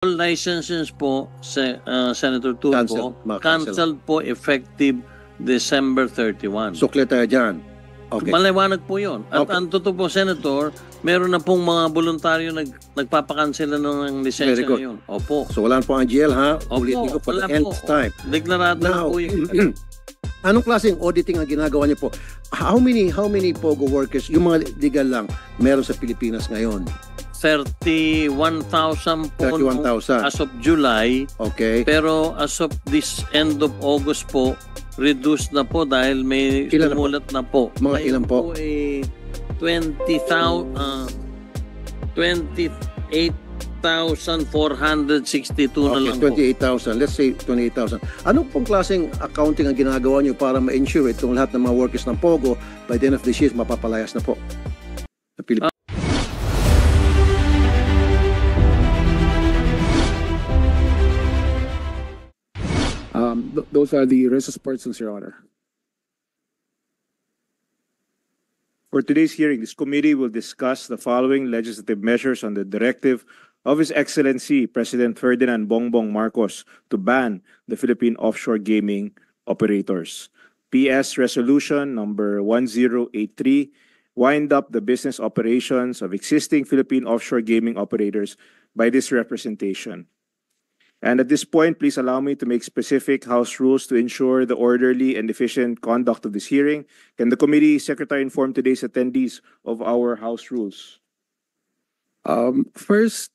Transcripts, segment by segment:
All licenses po, Senator Tulfo, Cancelled, canceled po effective December 31. So clear tayo dyan. Okay. Maliwanag po yun. At Okay. ang totoo po, Senator, meron na pong mga voluntaryo nagpapakansela ng lisensya Very good. ngayon. Opo. So wala po ang GL ha. Opo, Ulitin ko for the wala nth po. time. Deklarado na Now, po yun. anong klaseng auditing ang ginagawa niyo po? How many POGO workers, yung mga legal lang, meron sa Pilipinas ngayon? 31,000 po 31,000. as of July. Okay. Pero as of this end of August po, reduced na po dahil may Ilan na po? tumulat na po. Mga Ngayon ilan po? 28,462 na lang po. 28,000. Let's say 28,000. Anong pong klaseng accounting ang ginagawa niyo para ma-ensure itong lahat ng mga workers ng POGO by the end of this year mapapalayas na po sa Pilipinas? Those are the resource persons, Your Honor. For today's hearing, this committee will discuss the following legislative measures on the directive of His Excellency President Ferdinand Bongbong Marcos to ban the Philippine offshore gaming operators. PS Resolution number 1083, wind up the business operations of existing Philippine offshore gaming operators by this representation. And at this point, please allow me to make specific House rules to ensure the orderly and efficient conduct of this hearing. Can the committee secretary inform today's attendees of our House rules? First,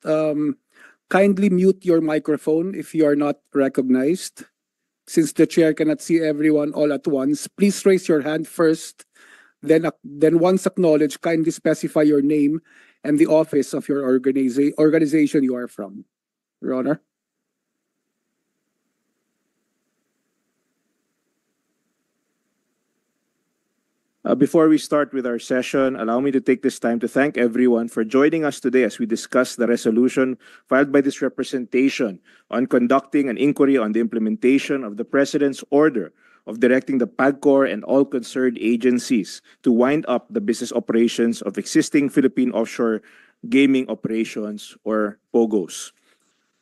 kindly mute your microphone if you are not recognized. Since the chair cannot see everyone all at once, please raise your hand first. Then once acknowledged, kindly specify your name and the office of your organization you are from. Your Honor. Before we start with our session, allow me to take this time to thank everyone for joining us today as we discuss the resolution filed by this representation on conducting an inquiry on the implementation of the President's order of directing the PAGCOR and all concerned agencies to wind up the business operations of existing Philippine offshore gaming operations, or POGOs.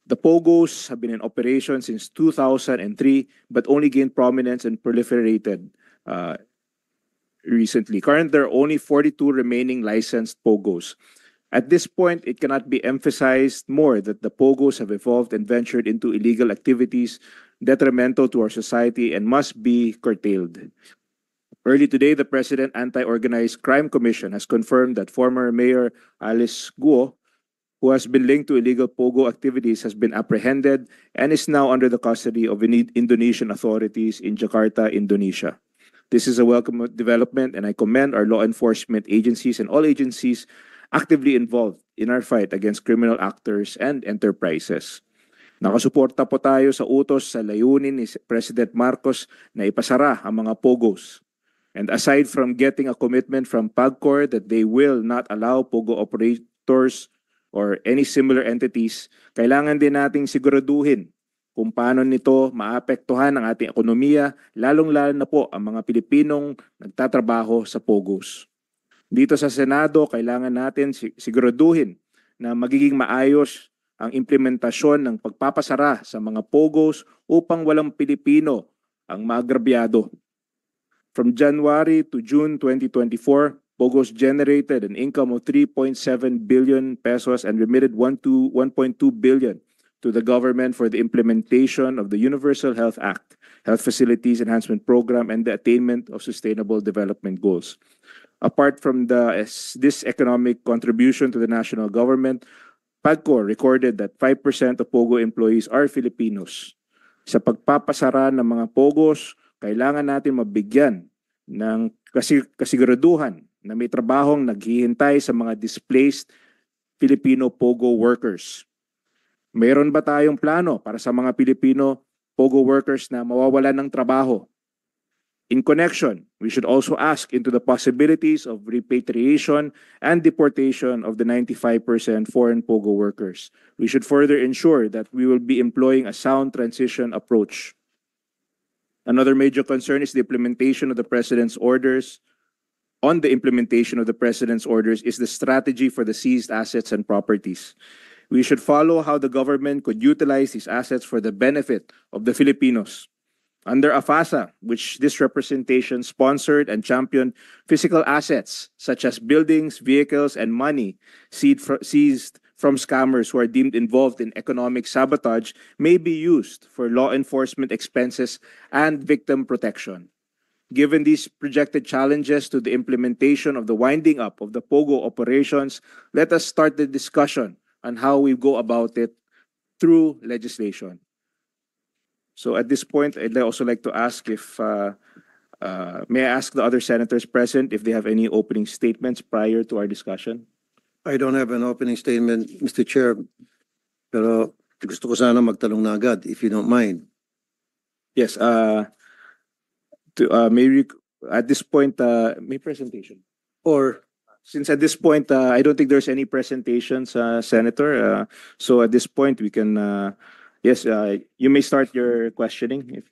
The POGOs have been in operation since 2003 but only gained prominence and proliferated recently. Currently, there are only 42 remaining licensed POGOs. At this point, it cannot be emphasized more that the POGOs have evolved and ventured into illegal activities detrimental to our society and must be curtailed. Early today, the President Anti-Organized Crime Commission has confirmed that former Mayor Alice Guo, who has been linked to illegal POGO activities, has been apprehended and is now under the custody of Indonesian authorities in Jakarta, Indonesia. This is a welcome development, and I commend our law enforcement agencies and all agencies actively involved in our fight against criminal actors and enterprises. Nakasuporta po tayo sa utos sa layunin ni President Marcos na ipasara ang mga POGOs. And aside from getting a commitment from PAGCOR that they will not allow POGO operators or any similar entities, kailangan din nating siguraduhin kung paano nito maapektuhan ang ating ekonomiya, lalong-lalo na po ang mga Pilipinong nagtatrabaho sa POGOs. Dito sa Senado, kailangan natin siguraduhin na magiging maayos ang implementasyon ng pagpapasara sa mga POGOs upang walang Pilipino ang maagrabyado. From January to June 2024, POGOs generated an income of 3.7 billion pesos and remitted 1.2 billion to the government for the implementation of the Universal Health Act, Health Facilities Enhancement Program, and the attainment of Sustainable Development Goals. Apart from this economic contribution to the national government, PAGCOR recorded that 5% of POGO employees are Filipinos. Sa pagpapasara ng mga POGOs, kailangan natin mabigyan ng kasiguraduhan na may trabahong naghihintay sa mga displaced Filipino POGO workers. Mayroon ba tayong plano para sa mga Pilipino POGO workers na mawawalan ng trabaho? In connection, we should also ask into the possibilities of repatriation and deportation of the 95% foreign POGO workers. We should further ensure that we will be employing a sound transition approach. Another major concern is the implementation of the President's orders. On the implementation of the President's orders is the strategy for the seized assets and properties. We should follow how the government could utilize these assets for the benefit of the Filipinos. Under AFASA, which this representation sponsored and championed, physical assets such as buildings, vehicles, and money seized from scammers who are deemed involved in economic sabotage may be used for law enforcement expenses and victim protection. Given these projected challenges to the implementation of the winding up of the POGO operations, let us start the discussion on how we go about it through legislation. So at this point, I'd also like to ask if, may I ask the other senators present if they have any opening statements prior to our discussion? I don't have an opening statement, Mr. Chair, pero gusto ko sana magtanong na agad, if you don't mind. Yes, at this point, may presentation. Or, Since at this point, I don't think there's any presentations, Senator. So at this point, we can, yes, you may start your questioning.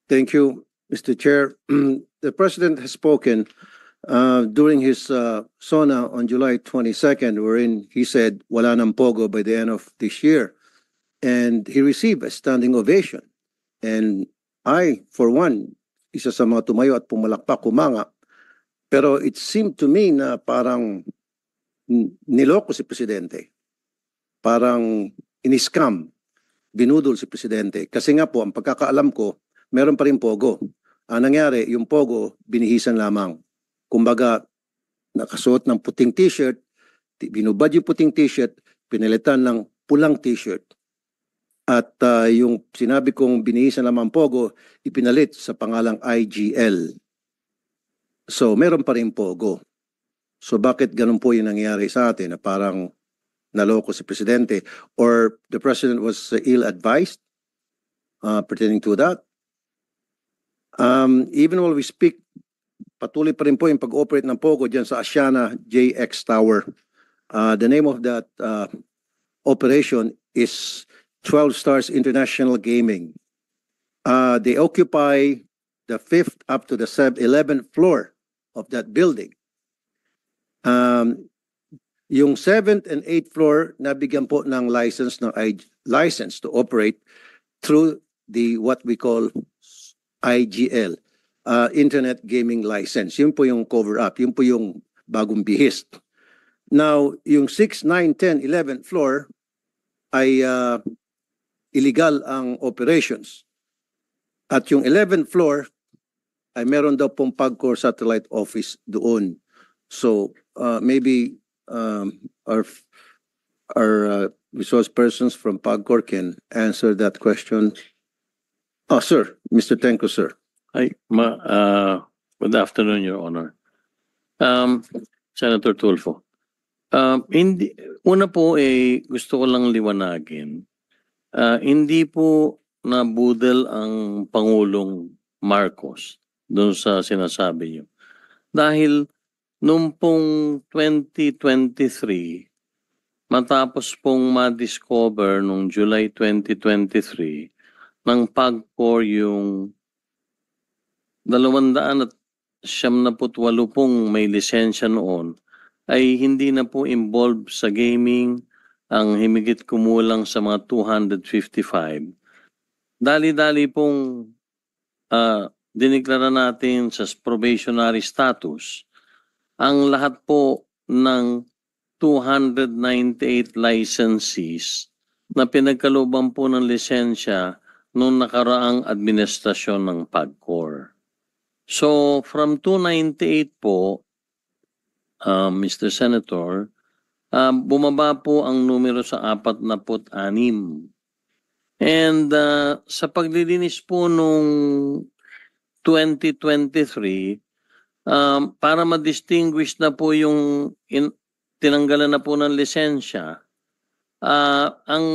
thank you, Mr. Chair. The President has spoken during his SONA on July 22nd, wherein he said, wala ng POGO by the end of this year. And he received a standing ovation. And I, for one, isa sa mga tumayo at pumalakpak, kumanga. Pero it seemed to me na parang niloko si Presidente. Parang iniscam, binudol si Presidente. Kasi nga po, ang pagkakaalam ko, meron pa rin POGO. Ang nangyari, yung POGO, binihisan lamang. Kumbaga, nakasuot ng puting t-shirt, binubad yung puting t-shirt, pinalitan ng pulang t-shirt. At yung sinabi kong binihisan lamang POGO, ipinalit sa pangalang IGL. So, meron pa rin POGO. So, bakit ganun po yung nangyari sa atin na parang naloko si Presidente? Or the President was ill-advised pertaining to that? Even while we speak, patuloy pa rin po yung pag-operate ng POGO dyan sa Asiana JX Tower. The name of that operation is 12 Stars International Gaming. They occupy the 5th up to the 11th floor of that building. Yung 7th and 8th floor, nabigyan po ng license to operate through the what we call IGL, Internet Gaming License. Yun po yung cover-up. Yun po yung bagong bihis. Now, yung 6, 9, 10, 11th floor ay illegal ang operations. At yung 11th floor ay meron daw pong PAGCOR satellite office doon. So, maybe our resource persons from PAGCOR can answer that question. Oh, sir. Mr. Tenko, sir. Hi, good afternoon, Your Honor. Senator Tulfo. Una po gusto ko lang liwanagin. Hindi po nabudol ang Pangulong Marcos doon sa sinasabi niyo. Dahil noong pong 2023, matapos pong ma-discover noong July 2023 ng PAGCOR yung 278 pong may lisensya noon, ay hindi na po involved sa gaming ang himigit kumulang sa mga 255. Dali-dali pong diniklara natin sa probationary status ang lahat po ng 298 licensees na pinagkalooban po ng lisensya noong nakaraang administrasyon ng PAGCOR. So from 298 po, Mr. Senator, bumaba po ang numero sa 46. And sa paglilinis po nung 2023, para ma-distinguish na po yung tinanggalan na po ng lisensya, ang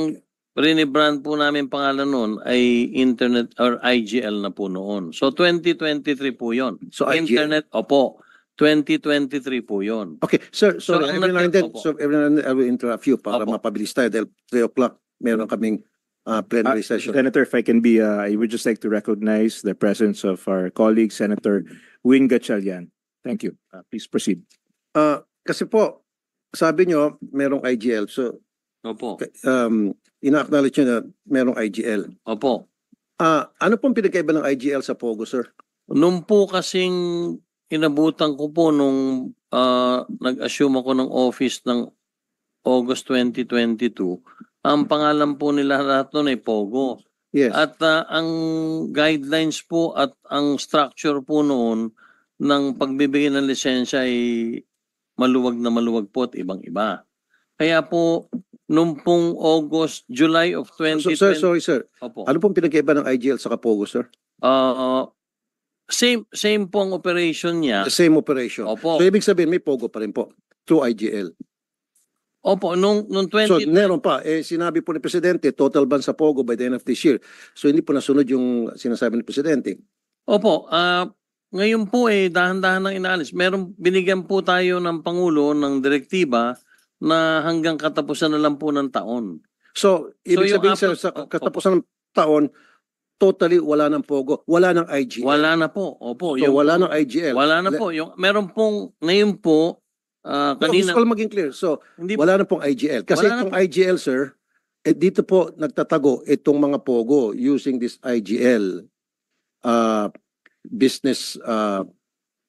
rinibrand po namin pangalan noon ay Internet or IGL na po noon. So 2023 po yon. So Internet, opo. 2023 po yon. Okay, sir. So, So, ang every now and then, opo. I will interrupt you para Opo. mapabilis tayo dahil 3 o'clock meron kaming plenary session. Senator, if I can be, I would just like to recognize the presence of our colleague, Senator Win Gatchalian. Thank you. Please proceed. Kasi po, sabi nyo, merong IGL. So, Opo. ina-acknowledge nyo na merong IGL. Opo. Ano pong pinagkaiba ng IGL sa POGO, sir? Nung po kasing inabutan ko po nung nag-assume ako ng office ng August 2022, ang pangalan po nila lahat nun ay POGO. Yes. At ang guidelines po at ang structure po noon ng pagbibigay ng lisensya ay maluwag po at ibang-iba. Kaya po, nung pong July of So, 2020... sir, sorry, sir. Opo. Ano pong pinagkaiba ng IGL sa POGO, sir? Same po ang operation niya. The same operation. Opo. So, ibig sabihin, may POGO pa rin po through IGL. Opo, nung So, 20... meron pa. Sinabi po ni Presidente, total ban sa POGO by the end of this year. So, hindi po nasunod yung sinasabi ni Presidente. Opo, ngayon po dahan-dahan ng inaalis. Binigyan po tayo ng Pangulo ng direktiba na hanggang katapusan na lang po ng taon. So, ibig yung sabihin, sir, apat- sa opo. katapusan ng taon, totally wala ng POGO, wala ng IGL. Wala na po. Opo. So, wala ng IGL. Wala na po. Meron pong, ngayon po, No, kanina... gusto ko lang maging clear. So, hindi wala na pong IGL. Kasi Wala na itong IGL, sir, dito po nagtatago itong mga POGO using this IGL business,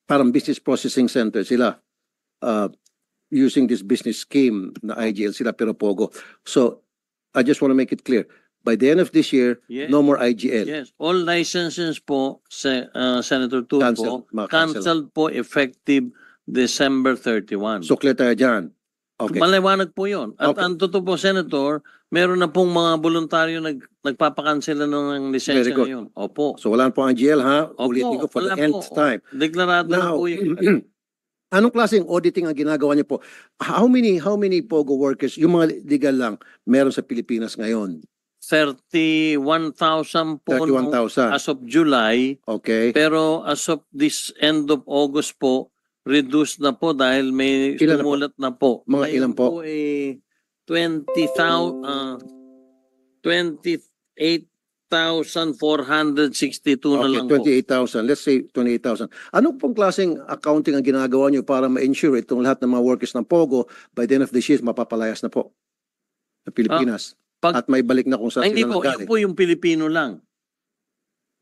parang business processing center sila. Using this business scheme na IGL sila pero POGO. So, I just want to make it clear. By the end of this year, Yes. no more IGL. Yes, all licenses po, Senator Tulfo, Cancel, mga cancel. canceled po effective December 31. So, clear tayo dyan. Okay. Maliwanag po yun. At Okay. ang totoo po, Senator, meron na pong mga voluntaryo nagpapakansela ng lisensya Very good. ngayon. Opo. So, wala na pong IGL, ha? Opo, Ulitin ko for the wala nth po. time. Deklarado na Now, po yun. anong klaseng auditing ang ginagawa niyo po? How many POGO workers, yung mga legal lang, meron sa Pilipinas ngayon? 31,000 po 31,000. as of July. Okay. Pero as of this end of August po, reduced na po dahil may Ilan na po? tumulat na po. Mga ilan po? 28,462 na Okay, lang po. 28,000. Let's say 28,000. Ano pong klaseng accounting ang ginagawa niyo para ma-ensure itong lahat ng mga workers ng POGO by the end of this year mapapalayas na po sa Pilipinas? pag- At may balik na kung saan Ay, hindi sila po, yun nagaling. po yung Pilipino lang.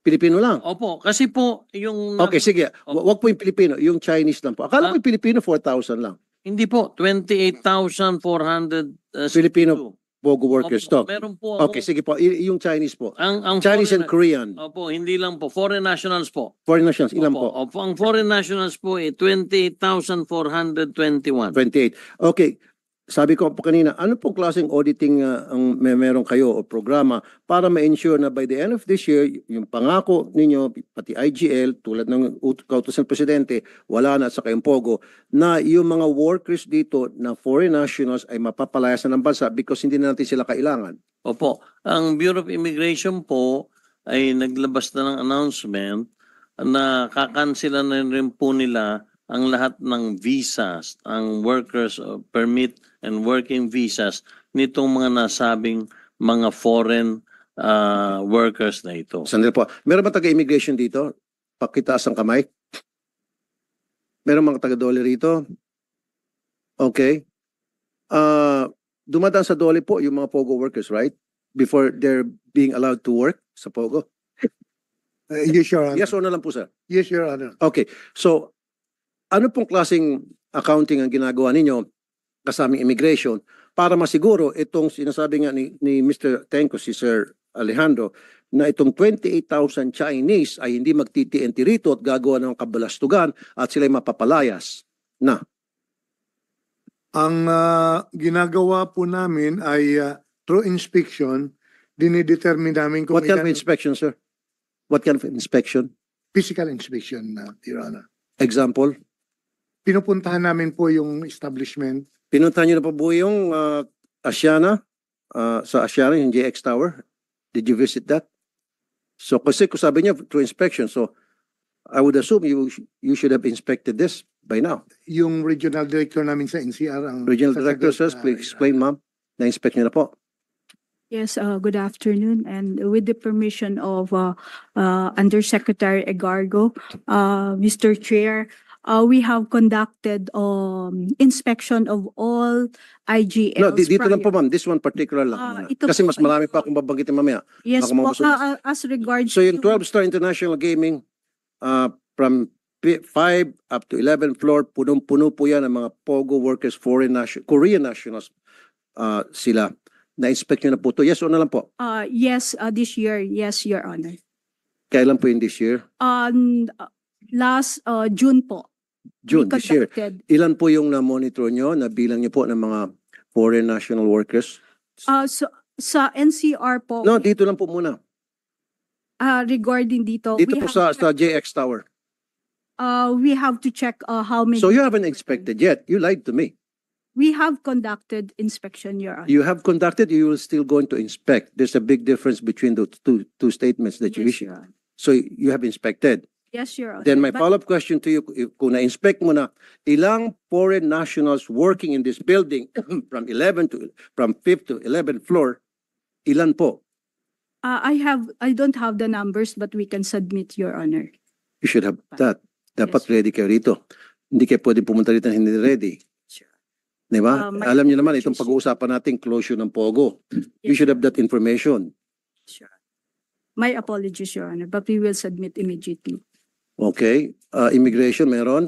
Pilipino lang. Opo, kasi po yung... Okay, sige. Opo. Wag po yung Pilipino, yung Chinese lang po. Akala ko yung Pilipino 4,000 lang. Hindi po, 28,400 Filipino POGO workers to. Meron po ako. Okay, sige po. Yung Chinese po. Ang Chinese and foreign- Korean. Opo, hindi lang po. Foreign nationals po. Foreign nationals, ilan po? Opo, ang foreign nationals po 28,421. 28. Okay. Sabi ko po kanina, ano pong klaseng auditing ang meron kayo o programa para ma-ensure na by the end of this year, yung pangako ninyo, pati IGL, tulad ng kautos ng Presidente, wala na at saka yung POGO, na yung mga workers dito na foreign nationals ay mapapalayasan ng bansa because hindi na natin sila kailangan. Opo, ang Bureau of Immigration po ay naglabas na ng announcement na kakansela na rin po nila ang lahat ng visas, ang workers permit and working visas nitong mga nasabing mga foreign workers na ito. Sandali po. Meron ba taga-immigration dito? Pakitaas ang kamay. Meron mga taga-dole rito? Okay. Dumadaan sa dole po yung mga POGO workers, right? Before they're being allowed to work sa POGO? Yes, Your Honor. Yes or no lang po, sir? Yes, Your Honor. Okay. So, ano pong klaseng accounting ang ginagawa ninyo kasaming immigration para masiguro itong sinasabi nga ni Mr. Tenko, si Sir Alejandro, na itong 28,000 Chinese ay hindi magti-TNT rito at gagawa ng kabalastugan at sila'y mapapalayas na. Ang ginagawa po namin ay through inspection, dinidetermine namin kung What kind of ilan- inspection, sir? What kind of inspection? physical inspection, Your Honor. Example? Pinupuntahan namin po yung establishment. Pinuntahan niyo na po yung Asiana, sa Asiana, yung JX Tower? Did you visit that? So, kasi kung sabi niya through inspection, so I would assume you should have inspected this by now. Yung regional director namin sa NCR. Ang Regional Director, sasagot sir, please explain, ma'am. Na-inspect niyo na po. Yes, good afternoon. And with the permission of Undersecretary Egargo, Mr. Chair, we have conducted inspection of all IGLs. No, dito lang po prior. ma'am, this one particular lang muna. Ito Kasi po, mas marami pa akong babanggitin mamaya. Yes Baka po, mabusog. as regards So yung to- 12-star International Gaming, from 5 up to 11 floor, punong-puno po yan ng mga POGO workers, Korean nationals sila. Na-inspect nyo na po to. Yes o no lang po? yes, this year, yes, Your Honor. Kailan po yun this year? Last June po. June we this year. conducted, Ilan po yung na-monitor nyo, nabilang nyo po ng mga foreign national workers? so, sa NCR po, No, dito lang po muna. regarding dito, Dito we po have, sa JX Tower. we have to check how many. So you haven't inspected yet. You lied to me. We have conducted inspection, Your Honor. You have conducted, you will still going to inspect. There's a big difference between the two statements that you Yes, issued. Your Honor. So you have inspected. Yes, Your Honor. Then my But- follow-up question to you, kung na-inspect mo na, ilang foreign nationals working in this building from 5th to 11th floor, ilan po? I don't have the numbers, but we can submit, Your Honor. You should have that. Dapat Yes. ready kayo rito. Hindi kayo pwede pumunta rito na hindi ready. Sure. Di ba? My Alam niyo naman, itong apologies. pag-uusapan natin, closure ng POGO. You Yes, should have that information. Sure. My apologies, Your Honor, but we will submit immediately. Okay. Immigration, meron?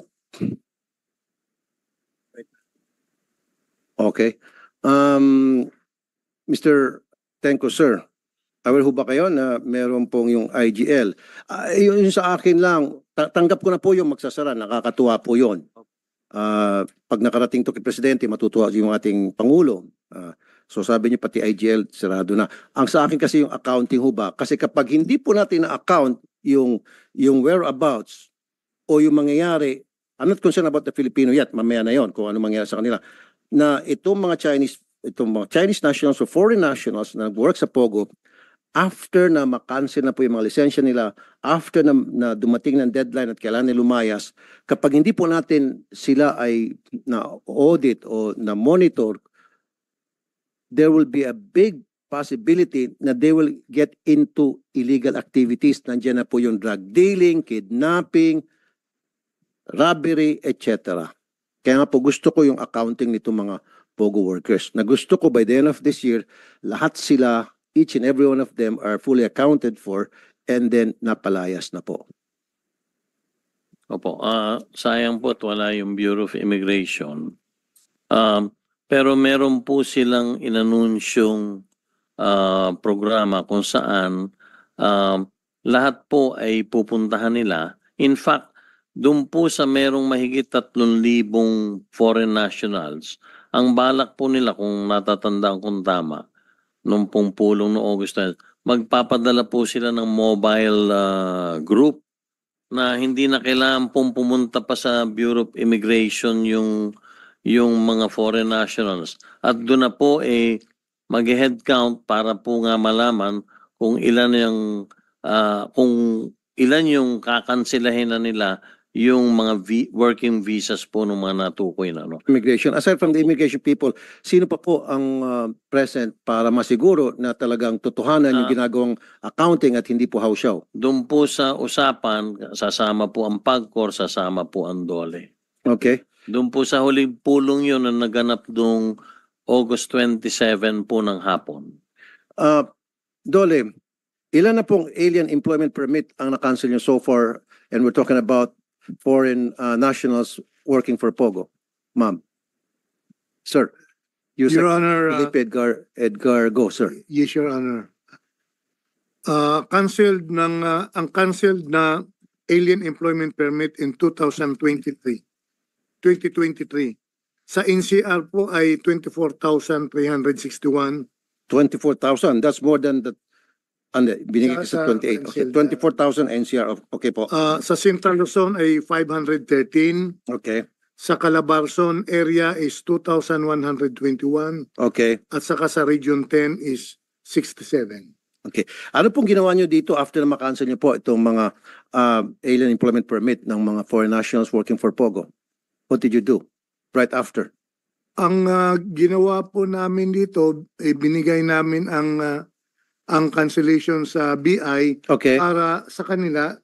Okay. Mr. Tenko, sir, aware ho ba kayo na meron pong yung IGL? Yun sa akin lang, tanggap ko na po yung magsasara, nakakatuwa po yun. Pag nakarating to kay Presidente, matutuwa yung ating Pangulo. So sabi niyo pati IGL, sarado na. Ang sa akin kasi yung accounting ho ba? Kasi kapag hindi po natin na-account yung whereabouts o yung mangyayari, I'm not concerned about the Filipino yet, mamaya na yon kung ano mangyayari sa kanila, na itong mga Chinese nationals o foreign nationals na nag-work sa POGO, after na makancel na po yung mga lisensya nila, after na dumating ng deadline at kailangan nila lumayas, kapag hindi po natin sila ay na-audit o na-monitor, there will be a big possibility na they will get into illegal activities. Nandiyan na po yung drug dealing, kidnapping, robbery, etc. Kaya nga po gusto ko yung accounting nito mga POGO workers. Na gusto ko by the end of this year, lahat sila, each and every one of them are fully accounted for and then napalayas na po. Opo, sayang po at wala yung Bureau of Immigration. Pero meron po silang inanunsyong programa kung saan lahat po ay pupuntahan nila. In fact, doon po sa merong mahigit 3,000 foreign nationals, ang balak po nila kung natatandaan kong tama, nung pong pulong no August 10, magpapadala po sila ng mobile group na hindi na kailangan pong pumunta pa sa Bureau of Immigration yung mga foreign nationals. At doon na po mag-head count para po nga malaman kung ilan yung kakansilahin na nila yung mga working visas po ng mga natukoy na. No? Immigration. Aside from the immigration people, sino pa po ang present para masiguro na talagang totohanan yung ginagawang accounting at hindi po hausyaw? Doon po sa usapan, sasama po ang PAGCOR, sasama po ang DOLE. Okay. Doon po sa huling pulong yun na naganap noong August 27 po ng hapon. Dole, ilan na pong alien employment permit ang na-cancel nyo so far? And we're talking about foreign nationals working for POGO. Ma'am. Sir. Your Honor, Felipe Edgar, go, sir. yes, Your Honor. Canceled ang canceled na alien employment permit in 2023. Sa NCR po ay 24,361. 24,000. That's more than the binigay ko sa Sa 28. Okay, cancelled. 24,000 NCR. Okay po. Sa Central Luzon ay 513. Okay. Sa Calabarzon area is 2,121. Okay. At saka sa Region 10 is 67. Ano pong ginawa nyo dito after na makancel nyo po itong mga alien employment permit ng mga foreign nationals working for POGO? What did you do right after? Ang ginawa po namin dito, binigay namin ang cancellation sa BI Okay. para sa kanila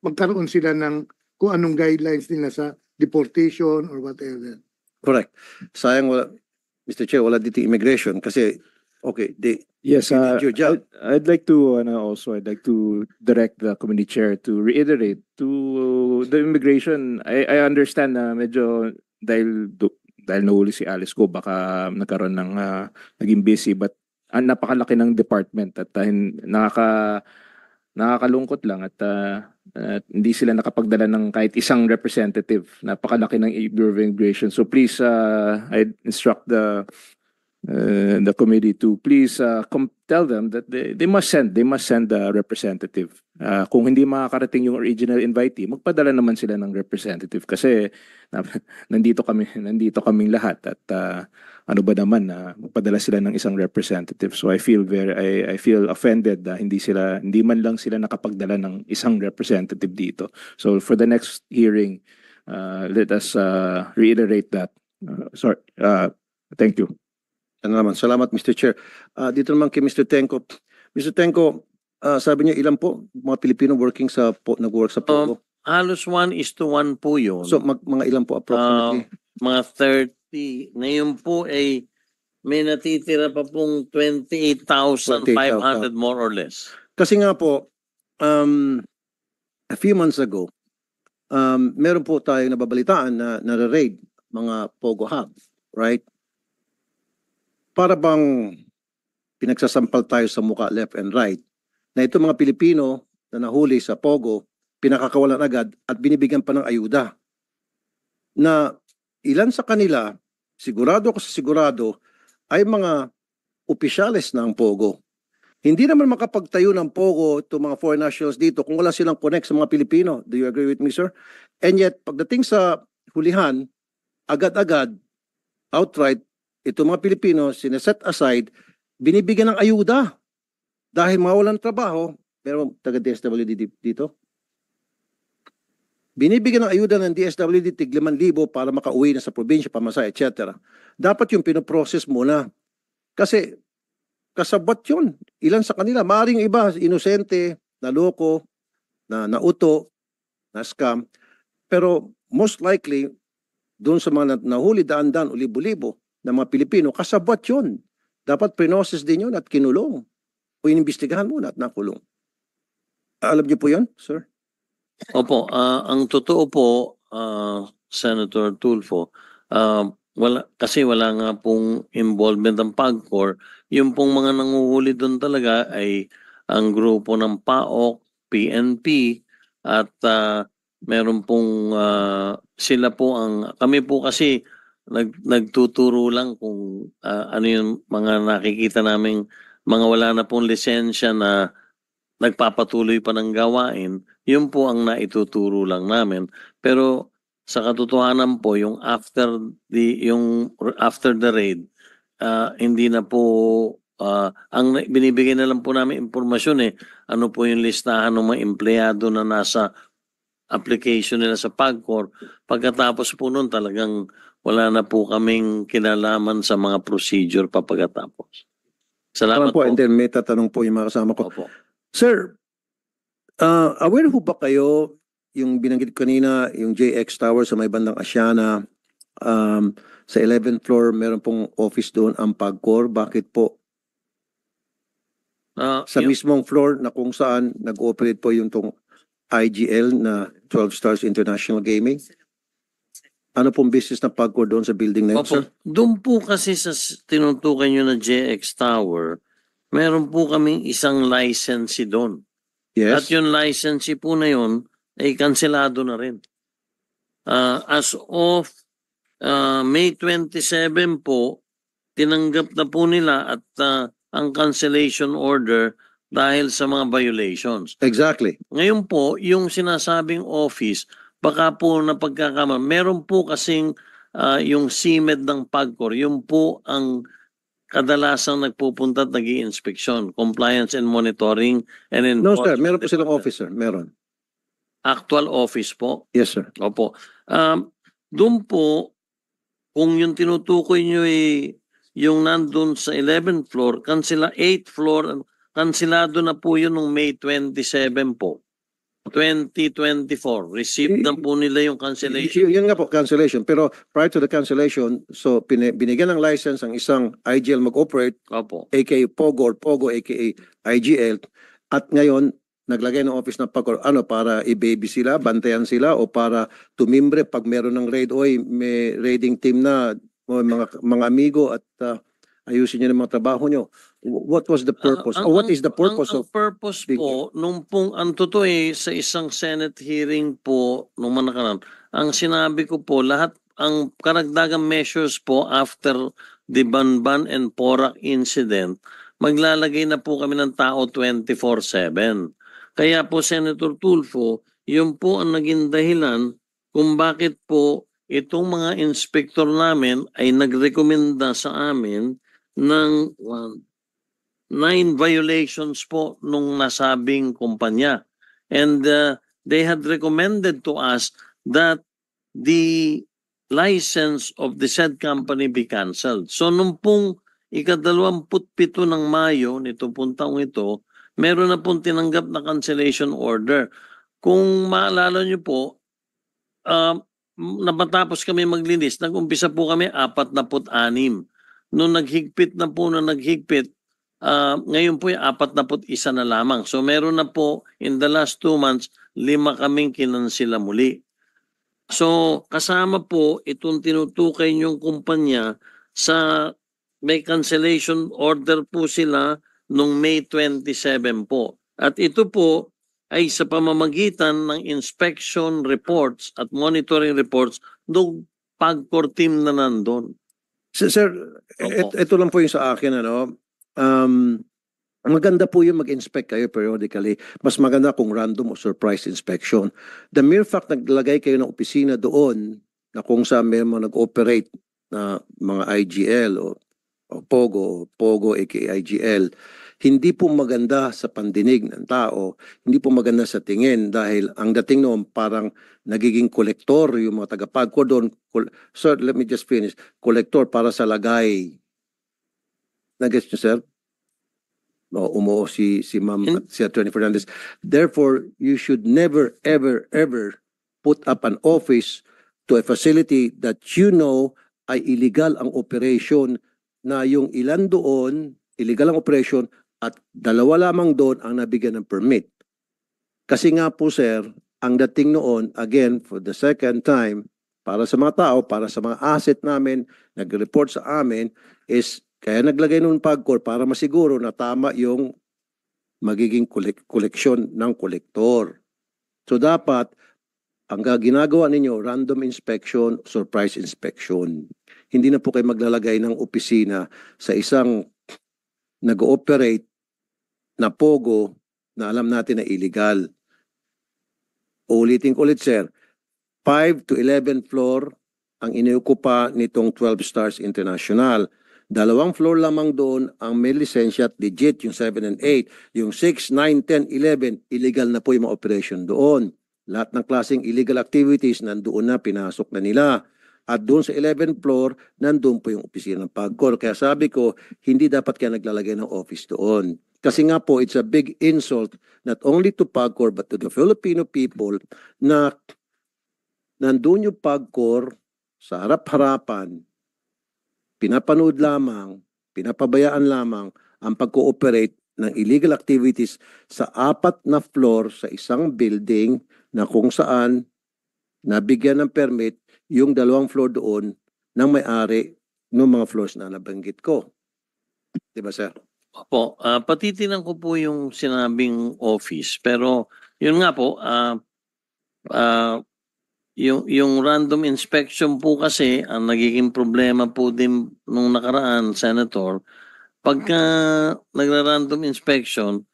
magkaroon sila ng kung anong guidelines nila sa deportation or whatever. Correct. Sayang wala, Mr. Chair, wala dito immigration kasi, okay, Yes, You did your job. I'd like to I'd like to direct the committee chair to reiterate to the immigration. I understand na medyo dahil nahuli si Alice Go baka nagkaroon ng naging busy, but ang napakalaki ng department at nakakalungkot lang at hindi sila nakapagdala ng kahit isang representative. Napakalaki ng Bureau of Immigration. So please, I instruct the committee to please tell them that they must send a representative. Kung hindi makakarating yung original invitee, magpadala naman sila ng representative kasi nandito kaming lahat at ano ba naman na magpadala sila ng isang representative. So I feel offended na hindi man lang sila nakapagdala ng isang representative dito. So for the next hearing, let us reiterate that. Thank you. Ano naman, salamat Mr. Chair. Dito naman kay Mr. Tenko. Mr. Tenko, sabi niyo ilan po mga Pilipino nag-work sa Pogo? Halos 1:1 po yun. So mga ilan po approximately? Mga 30. Ngayon po ay may natitira pa pong 28,500 more or less. Kasi nga po, a few months ago, meron po tayong nababalitaan na nare-raid mga Pogo hub, right? Para bang pinagsasampal tayo sa muka left and right na itong mga Pilipino na nahuli sa Pogo, pinakakawalan agad at binibigyan pa ng ayuda. Na ilan sa kanila, sigurado ay mga opisyales ng Pogo. Hindi naman makapagtayo ng Pogo itong mga foreign nationals dito kung wala silang connect sa mga Pilipino. Do you agree with me, sir? And yet, pagdating sa hulihan, agad-agad, outright, itong mga Pilipino, sineset aside, binibigyan ng ayuda. Dahil mawalan trabaho, pero taga-DSWD dito, binibigyan ng ayuda ng DSWD tig 5,000 para makauwi na sa probinsya, pamasa, etc. Dapat yung pinoprocess muna. Kasi kasabot yun. Ilan sa kanila, maaaring iba, inosente, naloko, nauto, na scam. Pero most likely, doon sa mga nahuli, daan-daan, libo-libo, ng mga Pilipino, kasabot yun. Dapat pre-process din yun at kinulong. O inimbestigahan muna at nakulong. Alam niyo po yun, sir? Opo, ang totoo po, Senator Tulfo, wala nga pong involvement ng PAGCOR. Yung pong mga nanguhuli doon talaga ay ang grupo ng PAOK, PNP, at meron pong kami po kasi nagtuturo lang kung ano yung mga nakikita naming mga wala na pong lisensya na nagpapatuloy pa ng gawain, yun po ang naituturo lang namin. Pero sa katotohanan po, yung after the raid, hindi na po ang binibigay na lang po namin impormasyon ano po yung listahan ng mga empleyado na nasa application nila sa PAGCOR. Pagkatapos po nun talagang wala na po kaming kinalaman sa mga procedure pa pagkatapos. Salamat po. And then may tatanong po yung mga kasama ko. Opo. Sir, aware ho ba kayo yung binanggit kanina, yung JX Tower sa may bandang Asiana, sa 11th floor, meron pong office doon ang PAGCOR. Bakit po? Sa mismong floor na kung saan nag-ooperate po yung tong IGL na 12 Stars International Gaming. Ano pong business na PAGCOR doon sa building na yun, Opo. sir? Doon po kasi sa tinutukan nyo na JX Tower, meron po kaming isang licensee doon. Yes. At yung licensee po na yun ay kanselado na rin. As of May 27 po, tinanggap na po nila at ang cancellation order dahil sa mga violations. Exactly. Ngayon po, yung sinasabing office, baka po napagkakama. Meron po kasing yung CMED ng PAGCOR, yung po ang kadalasang nagpupunta at nag-i-inspeksyon, compliance and monitoring and No, sir. enforcement. Meron po silang officer. Meron. Actual office po. Yes, sir. Opo. Doon po, kung yung tinutukoy nyo yung nandun sa 11th floor, 8th floor, kansilado na po yun noong May 27 po. 2024. Received na po nila yung cancellation. Yun nga po, cancellation. Pero prior to the cancellation, so binigyan ng license ang isang IGL mag-operate, Opo. aka Pogo or Pogo, aka IGL. At ngayon, naglagay ng office ng Pogo, para i-baby sila, bantayan sila, o para tumimbre pag meron ng raid, oy, may raiding team na, o mga amigo, at ayusin nyo ng mga trabaho nyo. What was the purpose? Or what is the purpose ang of... purpose big- po, nung pong, ang totoo sa isang Senate hearing po, nung manakaran, ang sinabi ko po, lahat, ang karagdagang measures po after the Banban and Porac incident, maglalagay na po kami ng tao 24/7. Kaya po, Senator Tulfo, yun po ang naging dahilan kung bakit po itong mga inspector namin ay nagrekomenda sa amin ng 9 violations po nung nasabing kumpanya. And they had recommended to us that the license of the said company be canceled. So nung pong ika-27 ng Mayo, nito pong taong ito, meron na pong tinanggap na cancellation order. Kung maalala nyo po, napatapos kami maglinis, nag-umpisa po kami 46. Nung naghigpit na po ngayon po yung 41 na lamang. So meron na po in the last 2 months, 5 kaming kinansila muli. So kasama po itong tinutukay niyong kumpanya sa may cancellation order po sila nung May 27 po. At ito po ay sa pamamagitan ng inspection reports at monitoring reports ng PAGCOR team na nandun. Sir, Opo. ito lang po yung sa akin, maganda po yung mag-inspect kayo periodically. Mas maganda kung random o surprise inspection. The mere fact naglagay kayo ng opisina doon na kung saan may mga nag-operate na mga IGL o Pogo aka IGL, hindi po maganda sa pandinig ng tao, hindi po maganda sa tingin dahil ang dating noon parang nagiging kolektor yung mga tagapagko doon. Sir, let me just finish. Kolektor para sa lagay. Nag-gets nyo, sir? Umuo si Ma'am, si Attorney Fernandez. Therefore, you should never, ever, ever put up an office to a facility that you know ay illegal ang operation, na yung ilan doon, illegal ang operation, at 2 lamang doon ang nabigyan ng permit. Kasi nga po, sir, ang dating noon, again, for the second time, para sa mga tao, para sa mga asset namin, nag-report sa amin, is kaya naglagay noon PAGCOR para masiguro na tama yung magiging koleksyon ng kolektor. So dapat, ang ginagawa ninyo, random inspection, surprise inspection. Hindi na po kayo maglalagay ng opisina sa isang nag-ooperate na Pogo na alam natin na illegal. Ulitin ko ulit, sir. 5 to 11 floor ang iniukupa nitong 12 Stars International. 2 floor lamang doon ang may lisensya at legit, yung 7 and 8. Yung 6, 9, 10, 11, illegal na po yung mga operation doon. Lahat ng klaseng illegal activities nandoon na, pinasok na nila. At doon sa 11th floor, nandoon po yung opisina ng PAGCOR. Kaya sabi ko, hindi dapat kaya naglalagay ng office doon. Kasi nga po, it's a big insult not only to PAGCOR but to the Filipino people na nandoon yung PAGCOR sa harap-harapan, pinapanood lamang, pinapabayaan lamang ang pag-cooperate ng illegal activities sa 4 na floor sa isang building na kung saan nabigyan ng permit yung 2 floor doon ng may-ari ng mga floors na nabanggit ko. Diba, sir? Opo, patitinan ko po yung sinabing office. Pero yun nga po, yung random inspection po kasi, ang nagiging problema po din nung nakaraan, Senator, pagka nagra-random inspection,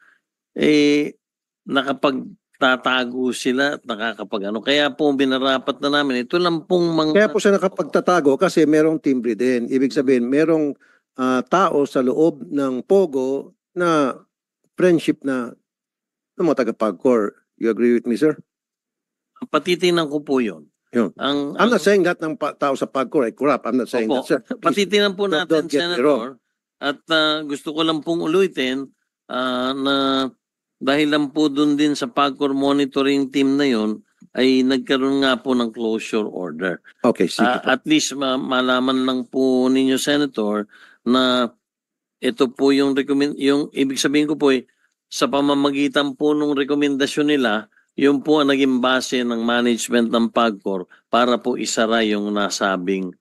nakapagtatago sila at nakakapag-ano. Kaya po binarapat na namin. Ito lang pong mga... Kaya po siya nakapagtatago kasi merong timbre din. Ibig sabihin, merong tao sa loob ng Pogo na friendship na ng mga taga-PAGCOR. You agree with me, sir? Patitinan ko po yun. Yun. I'm not saying that ng tao sa PAGCOR ay corrupt. I'm not saying Opo, that, sir. Please, patitinan po natin, don't get me wrong. Senator. At gusto ko lang pong ulitin na dahil lang po dun din sa PAGCOR monitoring team na yon ay nagkaroon nga po ng closure order. Okay, sige po. At least malaman lang po ninyo, Senator, na ito po yung yung ibig sabihin ko po sa pamamagitan po ng rekomendasyon nila, yun po ang naging base ng management ng PAGCOR para po isara yung nasabing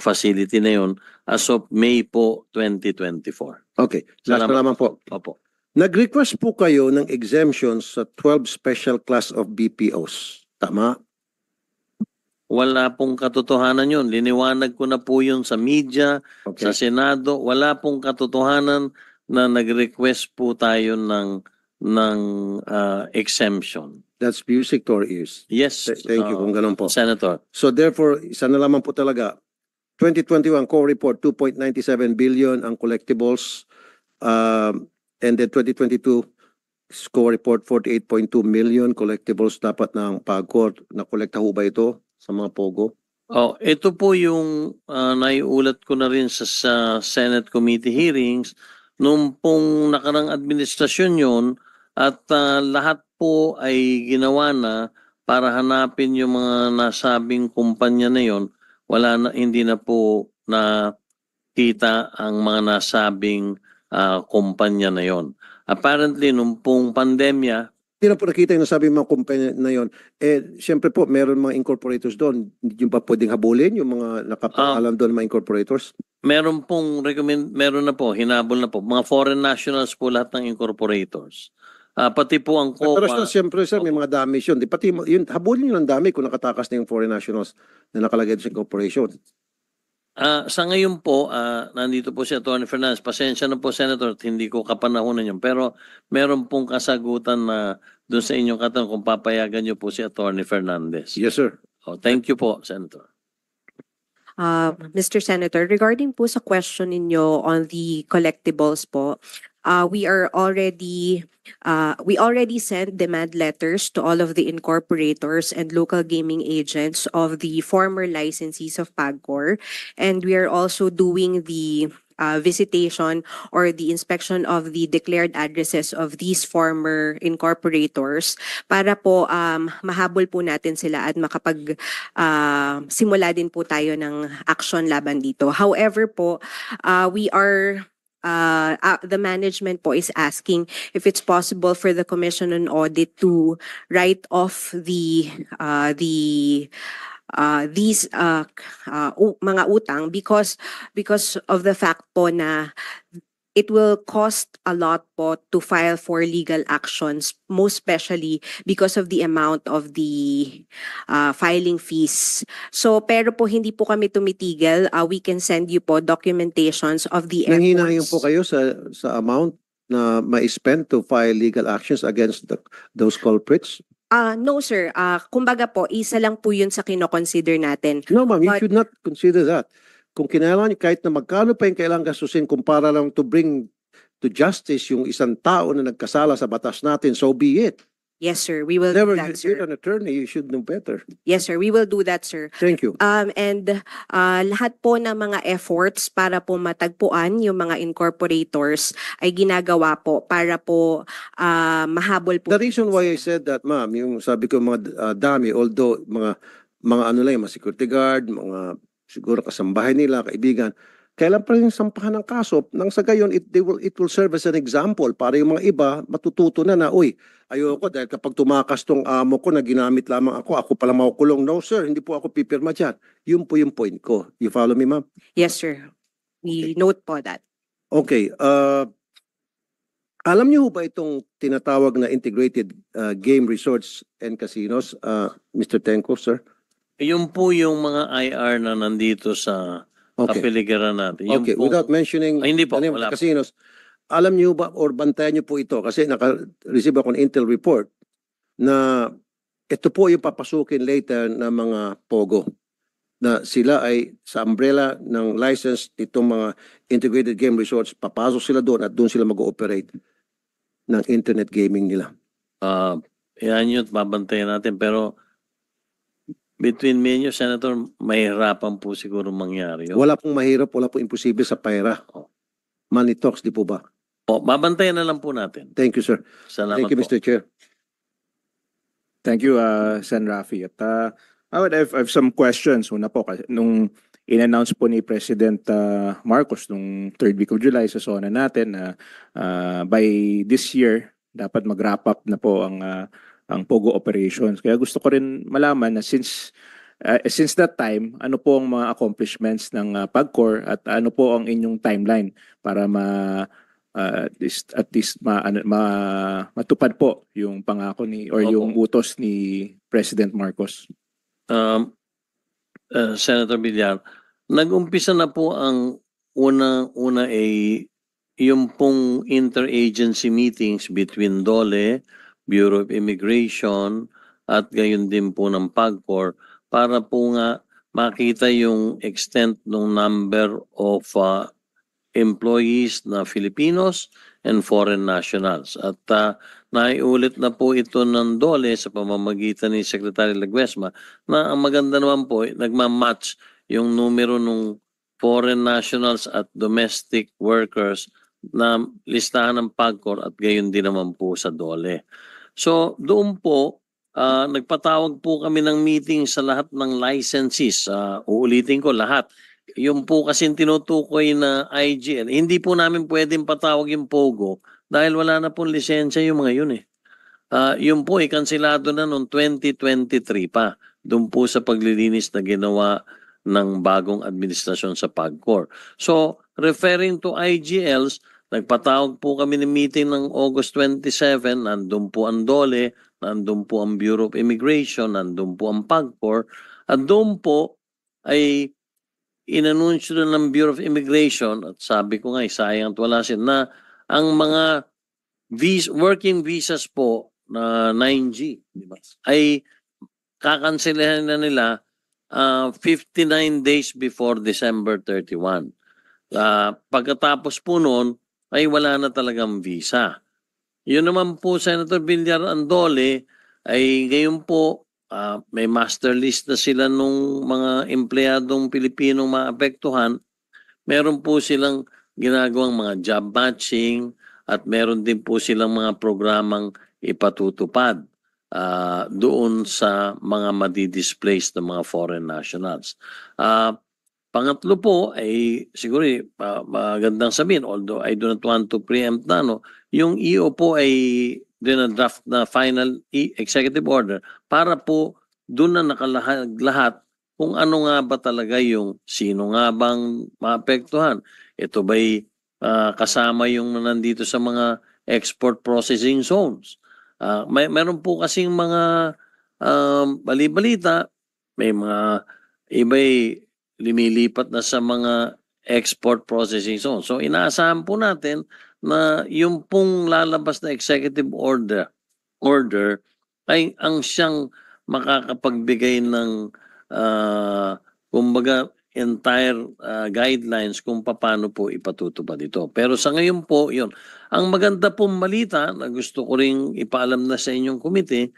facility na yun as of May po 2024. Okay, last na Salamat. naman po. Opo. Nag-request po kayo ng exemptions sa 12 special class of BPOs. Tama? Wala pong katotohanan yun. Liniwanag ko na po yun sa media, Okay. sa Senado. Wala pong katotohanan na nag-request po tayo ng exemption. That's music to our ears. Yes, Thank you kung ganun po. Senator. So therefore, isa na lamang po talaga. 2021 core report, 2.97 billion ang collectibles. And then 2022 score report, 48.2 million collectibles dapat ng PAGCOR. Na-collecta ho ba ito sa mga POGO? Ito po yung naiulat ko na rin sa Senate Committee hearings nung pong nakarang administrasyon yun at lahat po ay ginawa na para hanapin yung mga nasabing kumpanya na yon. Hindi na po nakita ang mga nasabing kumpanya na yon. Apparently, nung pong pandemya, Hindi na po nakita yung nasabi mga kumpanya na yon. Siyempre po, meron mga incorporators doon. Hindi yung pa pwedeng habulin yung mga nakapaalam doon mga incorporators? meron na po, hinabol na po. Mga foreign nationals po lahat ng incorporators. Pati po ang Pero COPA. siyempre sir, may mga damage yun. Di pati yun, habulin yun ang dami kung nakatakas na yung foreign nationals na nakalagay doon sa incorporation. Sa ngayon po, nandito po si Atty. Fernandez. Pasensya na po, Senator, at hindi ko kapanahonan yun. Pero meron pong kasagutan na doon sa inyong katanong kung papayagan niyo po si Atty. Fernandez. Yes sir. Thank you po, Senator. Mr. Senator, regarding po sa question ninyo on the collectibles po, we already sent demand letters to all of the incorporators and local gaming agents of the former licensees of PAGCOR, and we are also doing the visitation or the inspection of the declared addresses of these former incorporators para po mahabol po natin sila at simula din po tayo ng action laban dito. However po, the management po is asking if it's possible for the Commission on Audit to write off these mga utang because of the fact po na it will cost a lot po to file for legal actions, most especially because of the amount of the filing fees. So, pero po hindi po kami tumitigil. We can send you po documentations of the Nanghinayang po efforts. kayo sa amount na ma-spend to file legal actions against those culprits? No, sir. Kumbaga po, isa lang po yun sa kino-consider natin. No ma'am, you But- should not consider that. Kung kinailangan, kahit na magkano pa yung kailangan gastusin kung para lang to bring to justice yung isang tao na nagkasala sa batas natin, so be it. Yes, sir. We will Never, do that, you're sir. an attorney, you should know better. Yes, sir. We will do that, sir. Thank you. And lahat po ng mga efforts para po matagpuan yung mga incorporators ay ginagawa po para po mahabol po. The reason why I said that, ma'am, yung sabi ko mga dami, although mga ano lang, mga security guard, mga siguro kasambahay nila, kaibigan, kailan pa rin sampahan ng kaso nang sa gayon it will serve as an example para yung mga iba matututo na uy, ayoko dahil kapag tumakas tong amo ko na ginamit lamang ako pala makukulong. No sir, hindi po ako pipirma dyan. Yun po yung point ko. You follow me ma'am? Yes, sir. We note po that. Okay. Alam niyo ba itong tinatawag na integrated game resorts and casinos, Mr. Tenko, sir? Yun po yung mga IR na nandito sa Okay. kapiligiran natin. Yun Okay, po. without mentioning Ay, hindi po, the name of wala the po. casinos, alam niyo ba or bantayan niyo po ito kasi naka-receive ako ng Intel report na ito po yung papasukin later na mga POGO na sila ay sa umbrella ng license nitong mga integrated game resorts, papasok sila doon at doon sila mag-ooperate ng internet gaming nila. Yan yun, babantayan natin. Pero between me and you, Senator, mahirapan po siguro mangyari yun. Wala pong mahirap, wala pong imposible sa PAIRA. Money talks, di po ba? Babantayan na lang po natin. Thank you, sir. Salamat Thank you, po. Mr. Chair. Thank you, Sen. Rafi. At I have some questions. Una po, kasi nung in-announce po ni President Marcos nung 3rd week of July sa SONA natin na by this year, dapat mag-wrap up na po ang POGO operations. Kaya gusto ko rin malaman na since that time, ano po ang mga accomplishments ng PAGCOR at ano po ang inyong timeline para at least matupad po yung pangako ni or Opo. yung utos ni President Marcos. Senator Villar, nag-umpisa na po ang una ay yung pong interagency meetings between DOLE, Bureau of Immigration, at gayon din po ng PAGCOR para po nga makita yung extent ng number of employees na Filipinos and foreign nationals. At naiulit na po ito ng DOLE sa pamamagitan ni Secretary Laguesma na ang maganda naman po, nagmamatch yung numero ng foreign nationals at domestic workers na listahan ng PAGCOR at gayon din naman po sa DOLE. So doon po, nagpatawag po kami ng meeting sa lahat ng licensees. Uulitin ko lahat. Yung po kasi tinutukoy na IGL, hindi po namin pwedeng patawag yung POGO dahil wala na pong lisensya yung mga yun eh. Yung po kansilado na noong 2023 pa. Doon po sa paglilinis na ginawa ng bagong administrasyon sa PAGCOR. So, referring to IGLs, nagpatawag po kami ng meeting ng August 27, nandun po ang DOLE, nandun po ang Bureau of Immigration, nandun po ang PAGCOR, at doon po ay inanunsyo na ng Bureau of Immigration, at sabi ko nga, sayang at wala sila, na ang mga working visas po na 9G, di ba, ay kakanselahan na nila 59 days before December 31. Pagkatapos po noon, ay wala na talagang visa. Yun naman po, Senator Villar, ang DOLE, ay ngayon po, may master list na sila nung mga empleyadong Pilipinong maapektuhan. Meron po silang ginagawang mga job matching at meron din po silang mga programang ipatutupad doon sa mga madi-displaced na mga foreign nationals. Pangatlo po ay siguro magandang sabihin, although I do not want to preempt na, yung EO po ay draft na final executive order para po doon na nakalahag lahat kung ano nga ba talaga yung sino nga bang maapektuhan. Ito ba'y kasama yung nandito sa mga export processing zones. Meron po kasing mga bali-balita, may mga iba'y lumilipat na sa mga export processing zones. So inaasahan po natin na yung pong lalabas na executive order ay ang siyang makakapagbigay ng kumbaga entire guidelines kung paano po ipatutupad ito. Pero sa ngayon po, yun. Ang maganda pong balita na gusto ko ring ipaalam na sa inyong komite,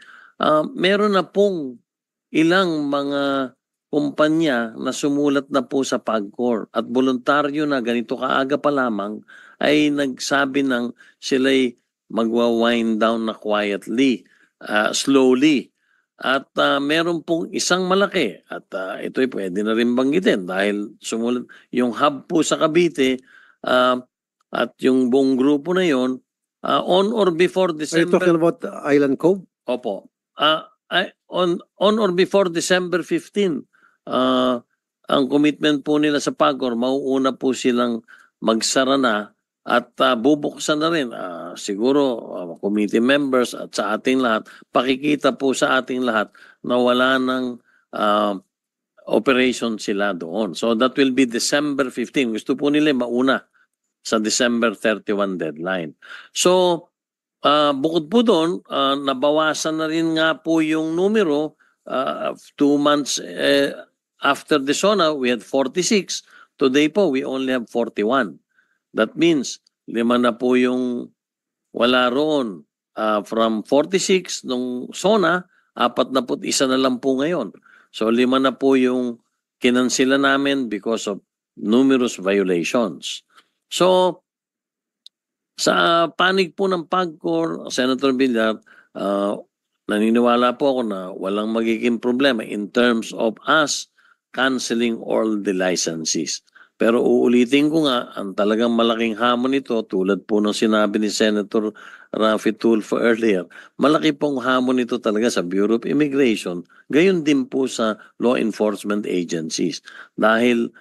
meron na pong ilang mga kumpanya na sumulat na po sa PAGCOR at voluntaryo na ganito kaaga pa lamang ay nagsabi ng sila'y magwa-wind down na quietly, slowly. At meron pong isang malaki at ito'y pwede na rin banggitin dahil sumulat yung hub po sa Cavite at yung buong grupo na yon on or before Are you December. talking about Island Cove? Opo. On or before December 15, ang commitment po nila sa PAGCOR, mauuna po silang magsara na at bubuksan na rin. Siguro committee members at sa ating lahat, pakikita po sa ating lahat na wala ng operation sila doon. So that will be December 15. Gusto po nila mauna sa December 31 deadline. So, bukod po doon, nabawasan na rin nga po yung numero. 2 months after the SONA, we had 46. Today po, we only have 41. That means, 5 na po yung wala roon. From 46 nung SONA, 41 na lang po ngayon. So 5 na po yung kinansila namin because of numerous violations. So, Sa panig po ng PAGCOR, Senator Villar, naniniwala po ako na walang magiging problema in terms of us canceling all the licenses. Pero uulitin ko nga, ang talagang malaking hamon nito, tulad po ng sinabi ni Senator Raffy Tulfo earlier, malaki pong hamon nito talaga sa Bureau of Immigration, gayon din po sa law enforcement agencies. Dahil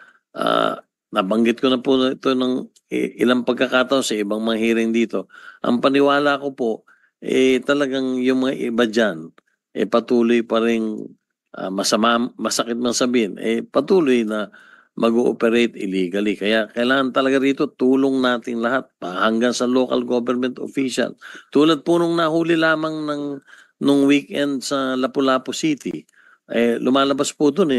nabanggit ko na po ito ng ilang pagkakataon sa ibang mga hearing dito. Ang paniwala ko po, talagang yung mga iba dyan, patuloy pa rin masakit man sabihin, patuloy na mag-ooperate illegally. Kaya kailangan talaga rito tulong natin lahat hanggang sa local government official. Tulad po nung nahuli lamang nung weekend sa Lapu-Lapu City, lumalabas po dun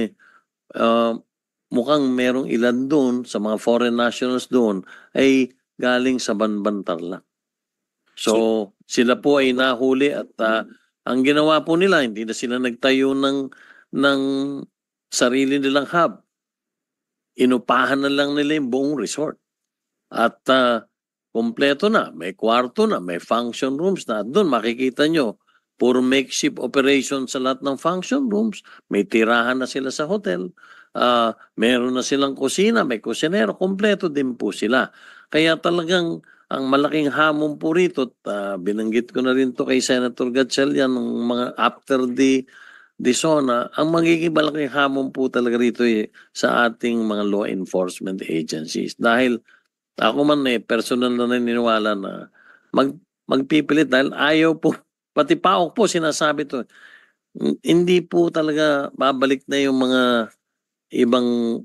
mukhang merong ilan doon sa mga foreign nationals doon ay galing sa Banban Tarlac. So sila po ay nahuli at ang ginawa po nila, hindi na sila nagtayo ng sarili nilang hub. Inupahan na lang nila yung buong resort. At kompleto na, may kwarto na, may function rooms na. Doon makikita nyo, puro makeshift operation sa lahat ng function rooms. May tirahan na sila sa hotel. Meron na silang kusina, may kusinero. Kompleto din po sila. Kaya talagang ang malaking hamon po rito, binanggit ko na rin to kay Senator Gatchalian ng mga after the SONA, ang magiging malaking hamon po talaga rito sa ating mga law enforcement agencies. Dahil ako man personal na naniniwala na magpipilit dahil ayaw po, pati PAOK po sinasabi to, hindi po talaga babalik na yung mga ibang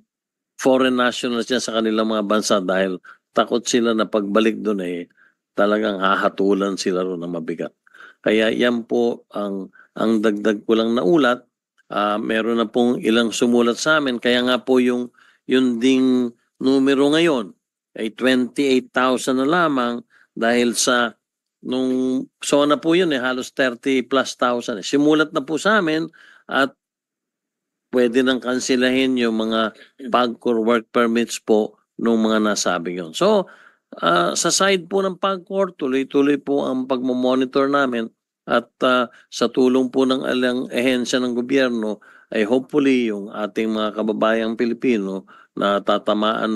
foreign nationals dyan sa kanilang mga bansa dahil takot sila na pagbalik doon talagang hahatulan sila ron ng mabigat. Kaya yan po ang dagdag ko lang na ulat. Meron na pong ilang sumulat sa amin. Kaya nga po yung ding numero ngayon ay 28,000 na lamang dahil sa nung SONA po yun halos 30 plus thousand. Simulat na po sa amin at pwede nang kansilahin yung mga PAGCOR work permits po nung mga nasabi yun. So, sa side po ng PAGCOR, tuloy-tuloy po ang pagmamonitor namin at sa tulong po ng alang ehensya ng gobyerno ay hopefully yung ating mga kababayang Pilipino na tatamaan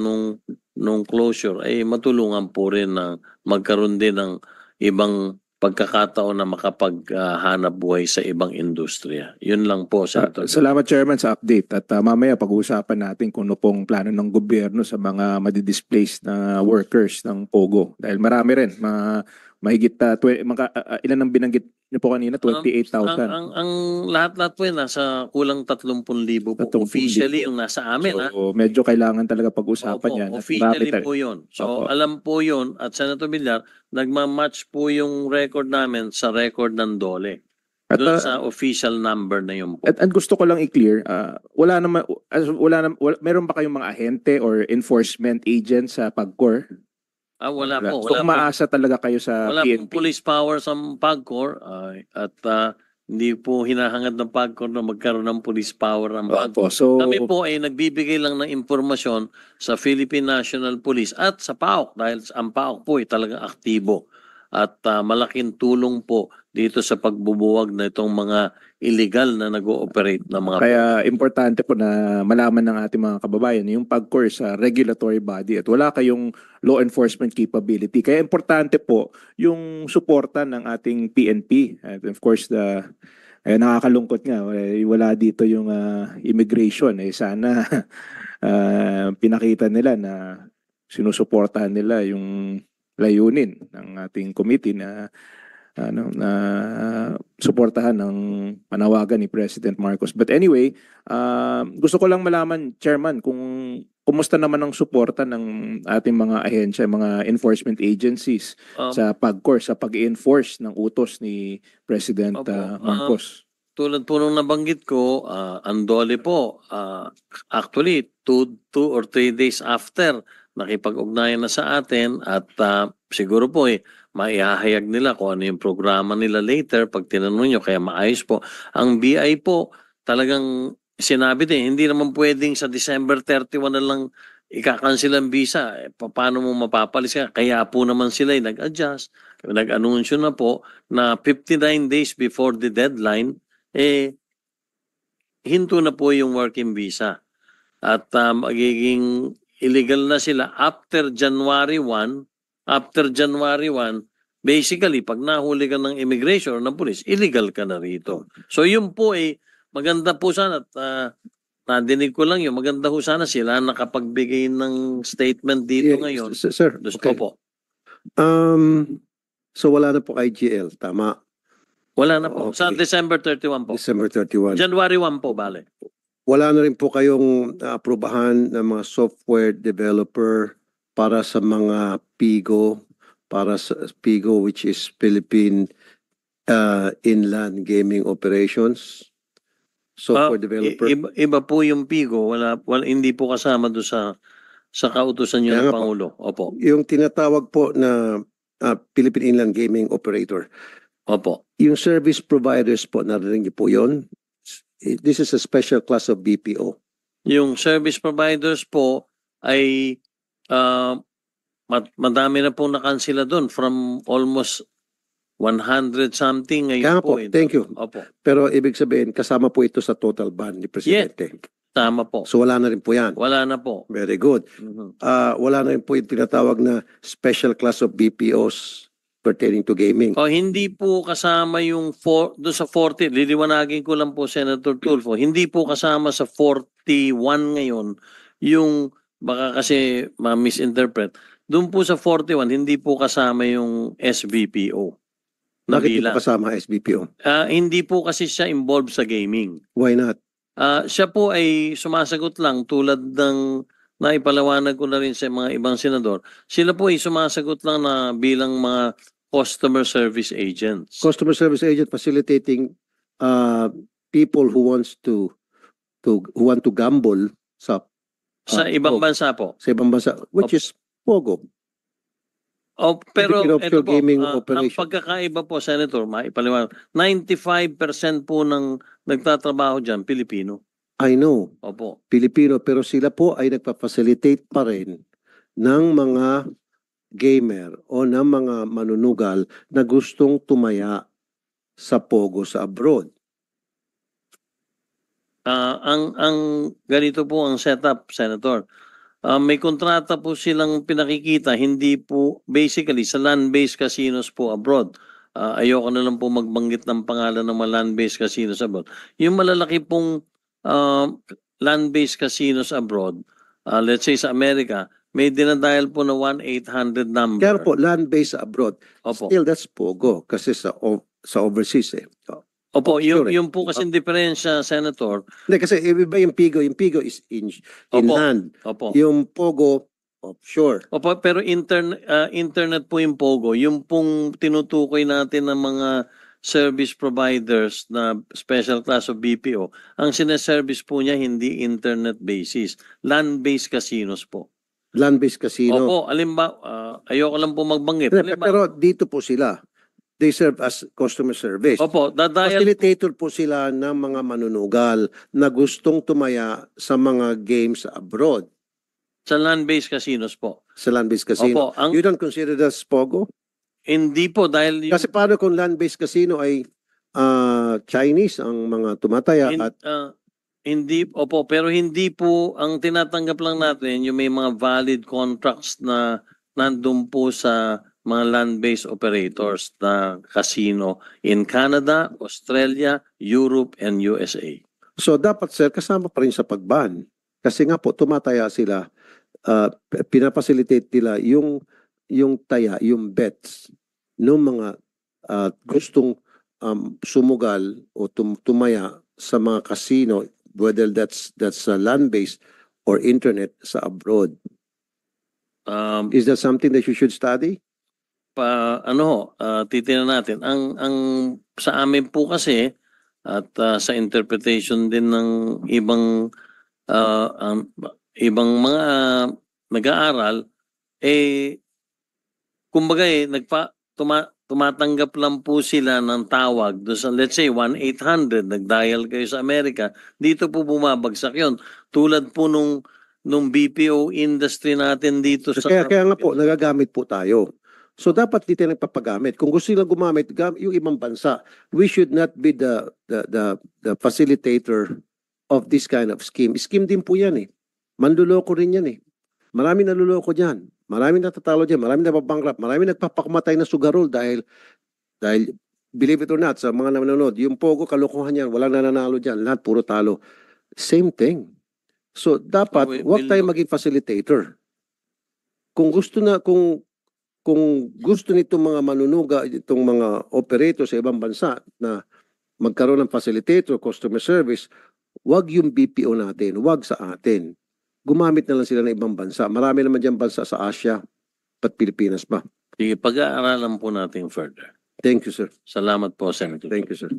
nung closure ay matulungan po rin na magkaroon din ng ibang pagkakataon na makapaghanap buhay sa ibang industriya. Yun lang po, Senator. Salamat, Chairman, sa update. At mamaya pag-uusapan natin kung ano pong plano ng gobyerno sa mga madi-displaced na workers ng POGO. Dahil marami rin, mahigit, ilan ang binanggit niyo po kanina? 28,000. Ang lahat-lahat po nasa kulang 30,000 po. 30,000. Officially yung nasa amin. So, medyo kailangan talaga pag-usapan yan. At Officially marami po yun. So, Opo. alam po yun. At Senator Villar, nagmamatch po yung record namin sa record ng DOLE. At, Doon sa official number na yun po. At gusto ko lang i-clear, meron ba kayong mga ahente or enforcement agents sa PAGCOR? Wala po. So, umaasa talaga kayo sa Wala PNP? pong police power sa PAGCOR at hindi po hinahangad ng PAGCOR na magkaroon ng police power ang PAGCOR. So, Kami po ay nagbibigay lang ng impormasyon sa Philippine National Police at sa PAOK dahil ang PAOK po ay talagang aktibo at malaking tulong po dito sa pagbubuwag na itong mga illegal na nag-ooperate na mga... Kaya importante po na malaman ng ating mga kababayan yung PAGCOR sa regulatory body at wala kayong law enforcement capability. Kaya importante po yung suporta ng ating PNP. And of course, nakakalungkot nga, wala dito yung immigration. Sana pinakita nila na sinusuportahan nila yung layunin ng ating committee na suportahan ng panawagan ni President Marcos. But anyway, gusto ko lang malaman, Chairman, kung kumusta naman ang suporta ng ating mga ahensya, mga enforcement agencies sa PAGCOR, sa pag-enforce ng utos ni President Marcos. Tulad po nung nabanggit ko, ang DOLE po, actually 2 or 3 days after, nakipag-ugnayan na sa atin at siguro po maihahayag nila kung ano yung programa nila later pag tinanong nyo, kaya maayos po. Ang BI po, talagang sinabi din, hindi naman pwedeng sa December 31 na lang ika-cancel ang visa, paano mo mapapalis ka? Kaya po naman sila nag-adjust, nag-anunsyo na po na 59 days before the deadline, hinto na po yung working visa. At magiging illegal na sila after January 1. After January 1, basically, pag nahuli ka ng immigration or ng police, illegal ka na rito. So yun po maganda po sana at nadinig ko lang yun, maganda po sana sila nakapagbigay ng statement dito ngayon. Sir, okay. Opo. So wala na po IGL, tama? Wala na po. Sa Okay. December 31 po. December 31. January 1 po, bale. Wala na rin po kayong aprubahan ng mga software developer para sa mga PIGO, para sa PIGO which is Philippine Inland Gaming Operations? Software developer? Iba po yung PIGO, wala, hindi po kasama doon sa kautusan niyo Kaya ng nga po. Pangulo. Opo. Yung tinatawag po na Philippine Inland Gaming Operator, Opo. yung service providers po, narinig niyo po yun? This is a special class of BPO. Yung service providers po ay madami na po nakansila doon from almost 100 something Kaya ngayon nga po, thank you. Opo. Pero ibig sabihin, kasama po ito sa total ban ni Presidente. Tama po. So wala na rin po yan. Wala na po. Very good. Mhm. Wala na rin po yung tinatawag na special class of BPOs pertaining to gaming. Hindi po kasama yung doon sa 40, liliwanagin ko lang po Senator Tulfo, hindi po kasama sa 41 ngayon yung baka kasi ma-misinterpret. Doon po sa 41, hindi po kasama yung SBPO. na Bakit bilang. ito kasama SBPO? Hindi po kasi siya involved sa gaming. Why not? Siya po ay sumasagot lang tulad ng naipalawanag ko na rin sa mga ibang senador. Sila po ay sumasagot lang na bilang mga customer service agents. Customer service agent facilitating people who want to gamble sa Sa ibang bansa po. sa ibang bansa, which is Pogo. Pero Philippine ito Offshore po, Gaming ang Operation. pagkakaiba po, Senator, maipaliwanag, 95% po ng nagtatrabaho dyan, Pilipino. I know, Opo. Pilipino, pero sila po ay nagpa-facilitate pa rin ng mga gamer o ng mga manunugal na gustong tumaya sa Pogo sa abroad. Ang ganito po ang setup, Senator. May kontrata po silang pinakikita, hindi po basically sa land-based casinos po abroad. Ayoko na lang po magbanggit ng pangalan ng mga land-based casinos abroad. Yung malalaki pong land-based casinos abroad, let's say sa Amerika, may dinadial po na 1-800 number. Kaya po, land-based sa abroad, Opo. still that's Pogo kasi sa overseas eh. Opo, Sure. yung po kasing diferensya, Senator. Hindi kasi iba yung Pigo is in Opo. hand. Opo. Yung Pogo, offshore. Opo, pero internet po yung Pogo. Yung pong tinutukoy natin ng mga service providers na special class of BPO, ang sineservice po niya hindi internet basis. Land-based casinos po. Land-based casino. Opo, alimbawa, ayoko lang po magbanggit. Pero dito po sila. They serve as customer service. Opo, dadial Facilitator po sila ng mga manunugal na gustong tumaya sa mga games abroad. sa land-based casinos po. Sa land-based casino. Opo, You don't consider that as Pogo? hindi po dahil yung, Kasi paano kung land-based casino ay Chinese ang mga tumataya at hindi, opo, pero hindi po, ang tinatanggap lang natin yung may mga valid contracts na nandun po sa mga land-based operators na casino in Canada, Australia, Europe, and USA. so dapat sir kasama pa rin sa pagban. Kasi nga po tumataya sila, pinapacilitate nila yung taya, yung bets ng mga gustong sumugal o tumaya sa mga casino, whether that's land-based or internet sa abroad. Is that something that you should study? Titingnan natin. Ang sa amin po kasi at sa interpretation din ng ibang mga nag-aaral kumbaga tumatanggap lang po sila ng tawag doon sa let's say 1-800 nag-dial kayo sa Amerika, dito po bumabagsak 'yon. Tulad po nung nung BPO industry natin dito sa Kaya nga po, nagagamit po tayo. So dapat dito nagpapagamit. Kung gusto nilang gumamit yung ibang bansa, we should not be the facilitator of this kind of scheme. Scheme din po yan eh. Manluloko rin yan eh. Maraming naluloko dyan. Maraming natatalo dyan. Maraming nababankrupt. Maraming nagpapakumatay na sugarol dahil believe it or not, sa mga nanonood, yung Pogo, kalokohan yan. Walang nananalo dyan. Lahat puro talo. Same thing. So dapat, huwag tayo maging facilitator. Kung gusto nitong mga manunuga, itong mga operator sa ibang bansa na magkaroon ng facilitator, customer service, wag yung BPO natin, wag sa atin. Gumamit na lang sila ng ibang bansa. Marami naman dyan bansa sa Asia, pat Pilipinas pa. Sige, pag-aaralan po natin further. Thank you, sir. Salamat po, Senator. Thank you, sir.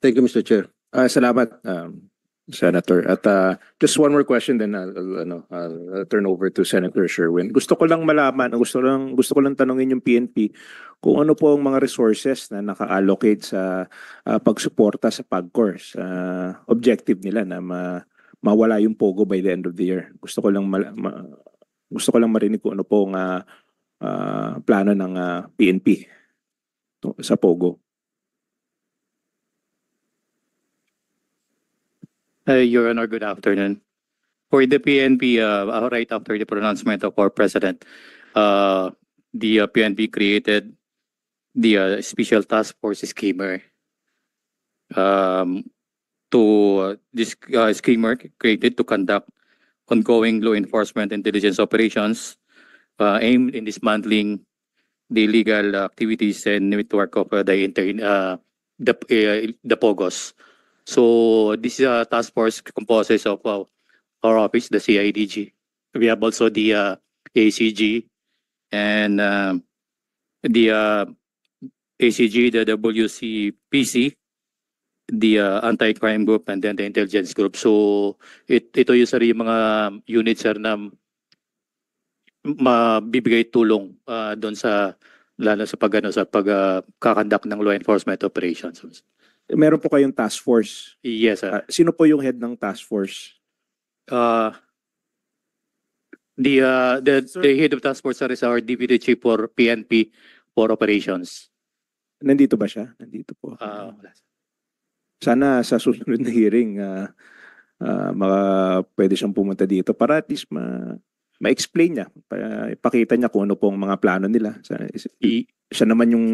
Thank you, Mr. Chair. Salamat, Senator. At just one more question, then I'll turn over to Senator Sherwin. Gusto ko lang malaman, gusto ko lang tanungin yung PNP kung ano po ang mga resources na naka-allocate sa pagsuporta sa PAGCOR, sa objective nila na mawala yung Pogo by the end of the year. Gusto ko lang marinig kung ano po ang plano ng PNP sa Pogo. Your Honor, good afternoon. For the PNP, right after the pronouncement of our President, the PNP created the Special Task Force Schemer. This schemer created to conduct ongoing law enforcement intelligence operations aimed in dismantling the illegal activities and network of the POGOs. So this task force composes of our office, the CIDG. We have also the ACG and the ACG, the WCPC, the anti-crime group, and then the intelligence group. So ito yung sir yung mga units sir na mabibigay tulong doon sa lalo sa pagkakandak ng law enforcement operations. Meron po kayong task force. Yes, sir. Sino po yung head ng task force? The head of task force sir, is our deputy chief for PNP for operations. Nandito ba siya? Nandito po. Sana sa susunod na hearing pwede siyang pumunta dito para at least ma-explain niya, ipakita niya kung ano pong mga plano nila. Siya naman yung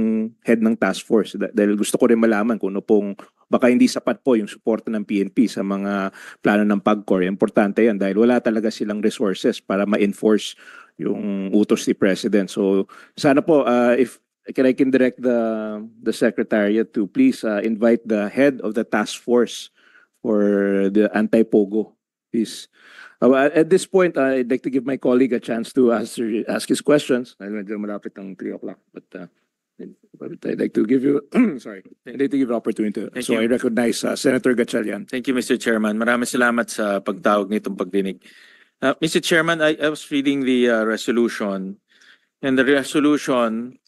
head ng task force dahil gusto ko rin malaman kung ano pong baka hindi sapat po yung suporta ng PNP sa mga plano ng PAGCOR. Importante yan dahil wala talaga silang resources para ma-enforce yung utos ni President. So sana po if I can direct the Secretariat to please invite the head of the task force for the anti-Pogo. Please. At this point, I'd like to give my colleague a chance to ask his questions. Medyo malapit ng 3 o'clock, but I'd like to give you, sorry, I'd like to give the opportunity. Thank So you. I recognize Senator Gatchalian. Thank you, Mr. Chairman. Maraming salamat sa pagtawag nitong pagdinig. Mr. Chairman, I was reading the resolution, and the resolution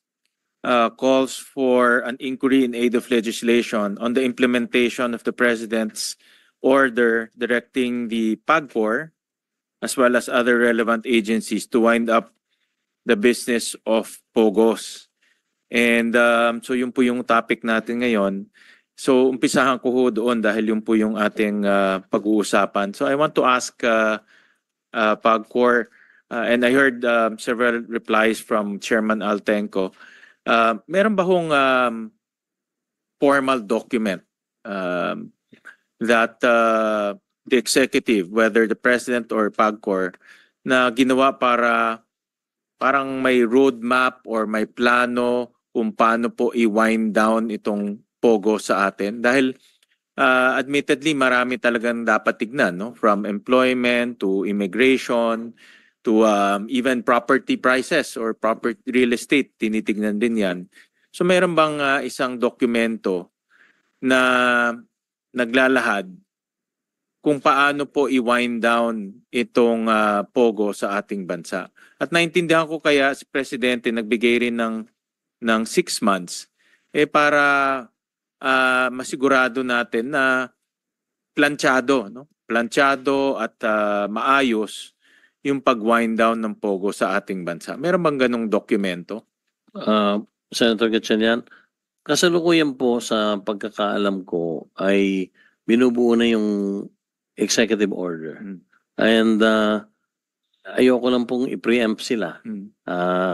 calls for an inquiry in aid of legislation on the implementation of the President's order directing the PAGCOR as well as other relevant agencies to wind up the business of POGOs. And so yun po yung topic natin ngayon. So umpisahan ko ho doon dahil yun po yung ating pag-uusapan. So I want to ask PAGCOR, and I heard several replies from Chairman Altenco. Meron ba hong formal document that the executive, whether the president or PAGCOR, na ginawa para parang may roadmap or may plano kung paano po i-wind down itong Pogo sa atin? Dahil admittedly marami talagang dapat tignan, no? From employment to immigration to even property prices or property real estate, tinitignan din yan. So meron bang isang dokumento na naglalahad kung paano po i-wind down itong Pogo sa ating bansa? At naintindihan ko kaya si Presidente nagbigay rin ng 6 months para masigurado natin na planchado, no? planchado at maayos yung pag-wind down ng POGO sa ating bansa. Meron bang ganong dokumento? Senator Gatchalian, kasalukuyan po sa pagkakaalam ko ay binubuo na yung executive order. And ayoko lang pong i-preempt sila.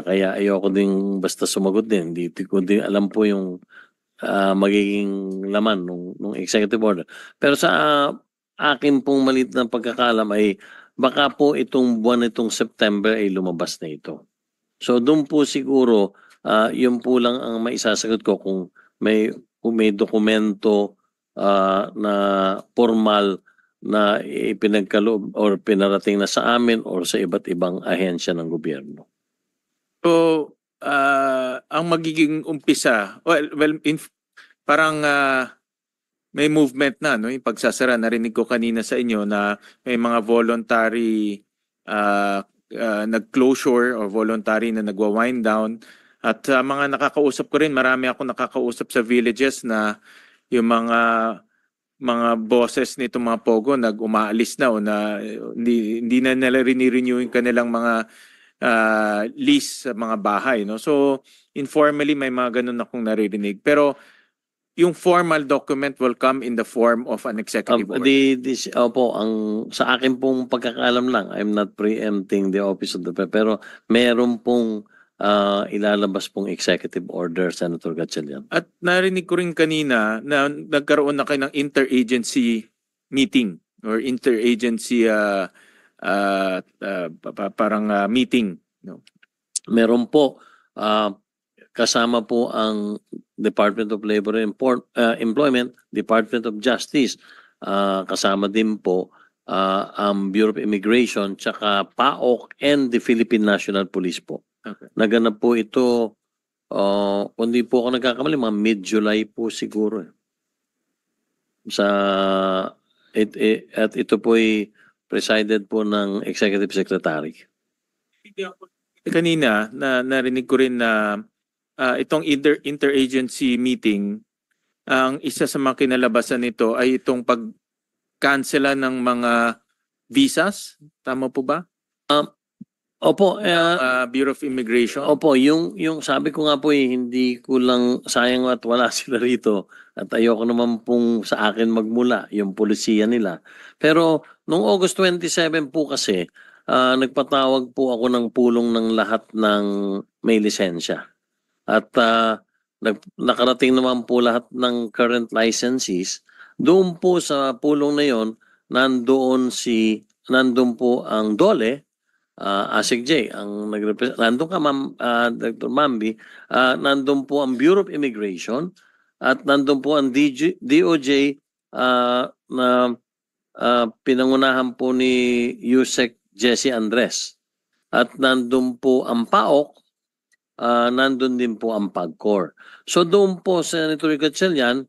Kaya ayoko din basta sumagot din. Hindi ko din alam po yung magiging laman ng executive order. Pero sa akin pong maliit na pagkakaalam ay baka po itong buwan itong September ay lumabas na ito. So doon po siguro yun po lang ang maisasagot ko kung may dokumento na formal na ipinagkaloob or pinarating na sa amin or sa iba't ibang ahensya ng gobyerno. So, ang magiging umpisa, parang may movement na, no? Yung pagsasara, narinig ko kanina sa inyo na may mga voluntary nag-closure or voluntary na nagwa-wind down. At mga nakakausap ko rin, marami ako nakakausap sa villages na yung mga bosses nito mga POGO nag-umaalis na o na hindi na nila rini-renew yung kanilang mga lease sa mga bahay, no? So informally may mga ganun akong naririnig, pero yung formal document will come in the form of an executive order. Opo, sa akin pong pagkakaalam lang, I'm not preempting the office of the pero meron pong ilalabas pong executive order, Senator Gatchalian. At narinig ko rin kanina na nagkaroon na kayo ng interagency meeting or interagency meeting. No? Meron po. Kasama po ang Department of Labor and Employment, Department of Justice. Kasama din po ang Bureau of Immigration, tsaka PAOK and the Philippine National Police po. Okay. Naganap po ito, kung di po ako nagkakamali, mga mid-July po siguro. At ito po ay presided po ng Executive Secretary. Kanina, narinig ko rin na itong interagency meeting, ang isa sa mga kinalabasan nito ay itong pag-cancela ng mga visas. Tama po ba? Opo. Bureau of Immigration. Opo, yung sabi ko nga po hindi ko lang sayang at wala sila rito at ayoko naman pong sa akin magmula yung polisiya nila. Pero noong August 27 po kasi nagpatawag po ako ng pulong ng lahat ng may lisensya. At nakarating naman po lahat ng current licensees. Doon po sa pulong na yon, nandun po ang DOLE, Asik J, ang nandun ka Ma'am Dr. Mambi, nandun po ang Bureau of Immigration at nandun po ang DOJ na pinangunahan po ni Yusek Jesse Andres. At nandun po ang PAOK, nandun din po ang PAGCOR. So doon po, Senator Gatchalian,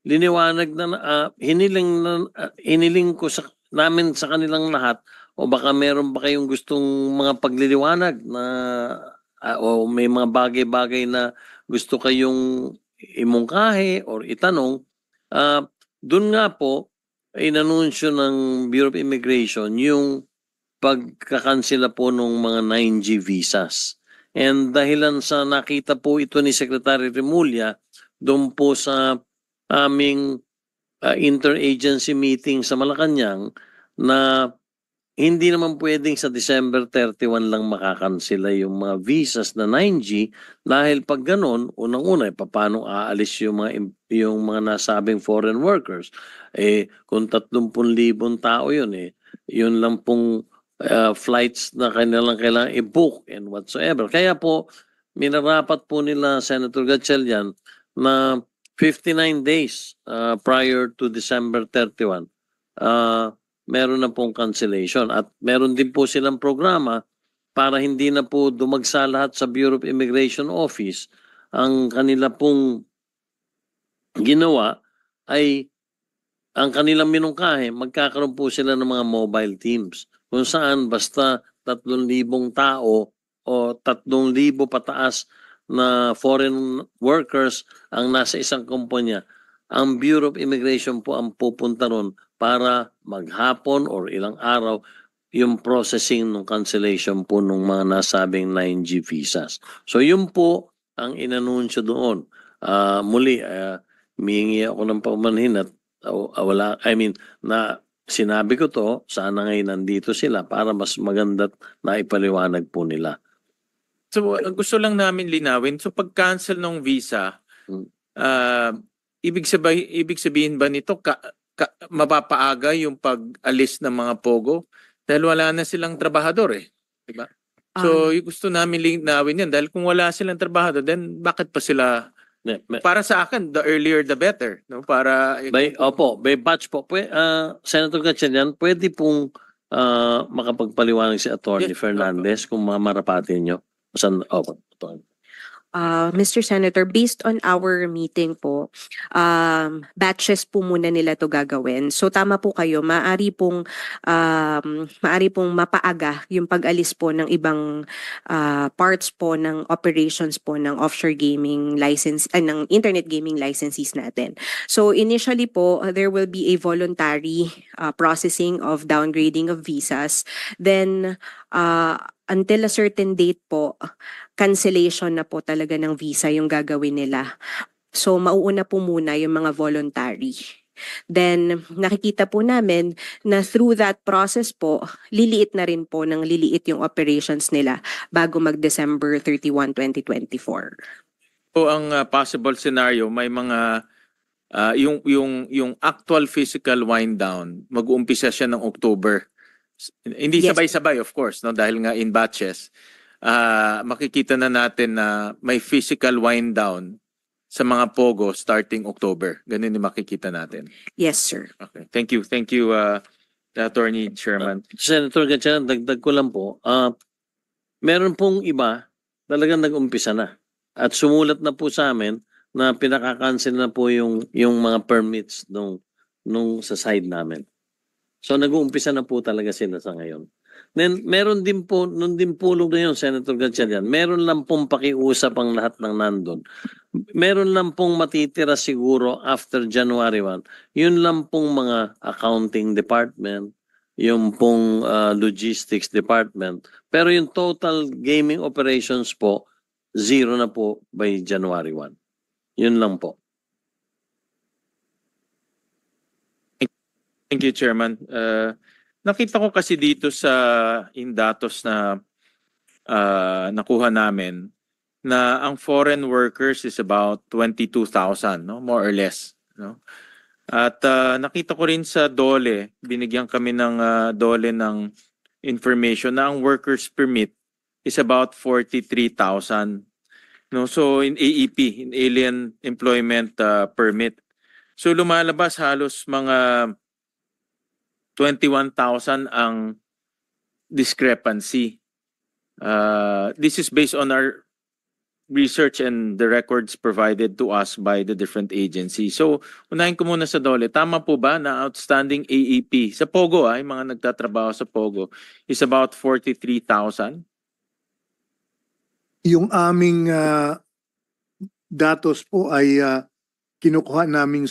liniwanag na hiniling ko namin sa kanilang lahat, o baka meron ba kayong gustong mga pagliliwanag na o may mga bagay-bagay na gusto kayong imungkahi or itanong, doon nga po inanunsyo ng Bureau of Immigration yung pagkakansela po ng mga 9G visas. And dahilan sa nakita po ito ni Secretary Remulla doon po sa aming interagency meeting sa Malacanang na hindi naman pwedeng sa December 31 lang makakansela yung mga visas na 9G dahil pag ganon, unang-una, paano aalis yung mga nasabing foreign workers? Kung 30,000 tao yun, yun lang pong flights na kailangan i-book and whatsoever. Kaya po, minarapat po nila Senator Gatchalian na 59 days prior to December 31, meron na pong cancellation. At meron din po silang programa para hindi na po dumagsa lahat sa Bureau of Immigration Office. Ang kanila pong ginawa ay ang kanilang minungkahe, magkakaroon po sila ng mga mobile teams kung saan basta 3,000 tao o 3,000 pataas na foreign workers ang nasa isang kumpanya, ang Bureau of Immigration po ang pupunta ron para maghapon or ilang araw yung processing ng cancellation po ng mga nasabing 9G visas. So yun po ang inanunsyo doon. Muli, humingi ako ng paumanhin at sinabi ko to, sana ngayon nandito sila para mas maganda't naipaliwanag po nila. So gusto lang namin linawin, so pag-cancel ng visa, ibig sabihin ba nito mapapaaga yung pag-alis ng mga pogo dahil wala na silang trabahador diba? So gusto namin linawin yan dahil kung wala silang trabahador, then bakit pa sila? Para sa akin, the earlier the better, no? Para by batch po. Senator Gatchalian, pwede pong makapagpaliwanag si Attorney Fernandez kung mamarapatin nyo. Mr. Senator, based on our meeting po, batches po muna nila to gagawin. So tama po kayo, maari pong mapaaga yung pag-alis po ng ibang parts po ng operations po ng offshore gaming license, ng internet gaming licensees natin. So initially po, there will be a voluntary processing of downgrading of visas. Then until a certain date po, cancellation na po talaga ng visa yung gagawin nila. So mauuna po muna yung mga voluntary. Then nakikita po namin na through that process po, liliit na rin po ng liliit yung operations nila bago mag-December 31, 2024. So ang possible scenario, may mga yung actual physical wind down, mag-uumpisa siya ng October. Hindi Yes. sabay-sabay of course, no, dahil nga in batches. Makikita na natin na may physical wind down sa mga pogo starting October. Ganun yung makikita natin. Yes, sir. Okay. Thank you, Attorney Chairman. Senator Gatchalian, dagdag ko lang po. Meron pong iba talagang nag-umpisa na. At sumulat na po sa amin na pinaka-cancel na po yung mga permits nung sa side namin. So nag-uumpisa na po talaga sila sa ngayon. Then meron din po, nung dimpulog na yun, Senator Gatchalian, meron lang pong pakiusap ang lahat ng nandun. Meron lang pong matitira siguro after January 1. Yun lang pong mga accounting department, yung pong logistics department. Pero yung total gaming operations po, zero na po by January 1. Yun lang po. Thank you, Chairman. Nakita ko kasi dito sa Indatos na nakuha namin na ang foreign workers is about 22,000, no? More or less. No? At nakita ko rin sa DOLE, binigyan kami ng DOLE ng information na ang workers permit is about 43,000. No? So in AEP, in Alien Employment Permit. So lumalabas halos mga 21,000 ang discrepancy. This is based on our research and the records provided to us by the different agencies. So, unahin ko muna sa DOLE. Tama po ba na outstanding AEP sa POGO, yung mga nagtatrabaho sa POGO, is about 43,000? Yung aming datos po ay kinukuha namin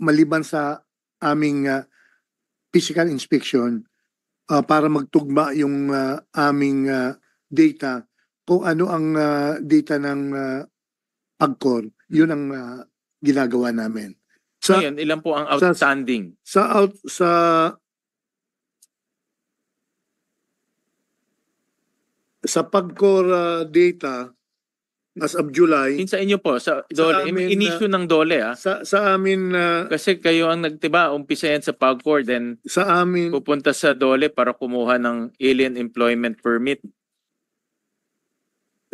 maliban sa aming physical inspection para magtugma yung aming data kung ano ang data ng PAGCOR, yun ang ginagawa namin. Ngayon, ilan po ang outstanding? Sa PAGCOR data as of July, Sa inyo po, sa DOLE, amin, in-issue ng DOLE sa amin Kasi kayo ang umpisa yan sa PAGCOR, then sa amin pupunta sa DOLE para kumuha ng Alien Employment Permit.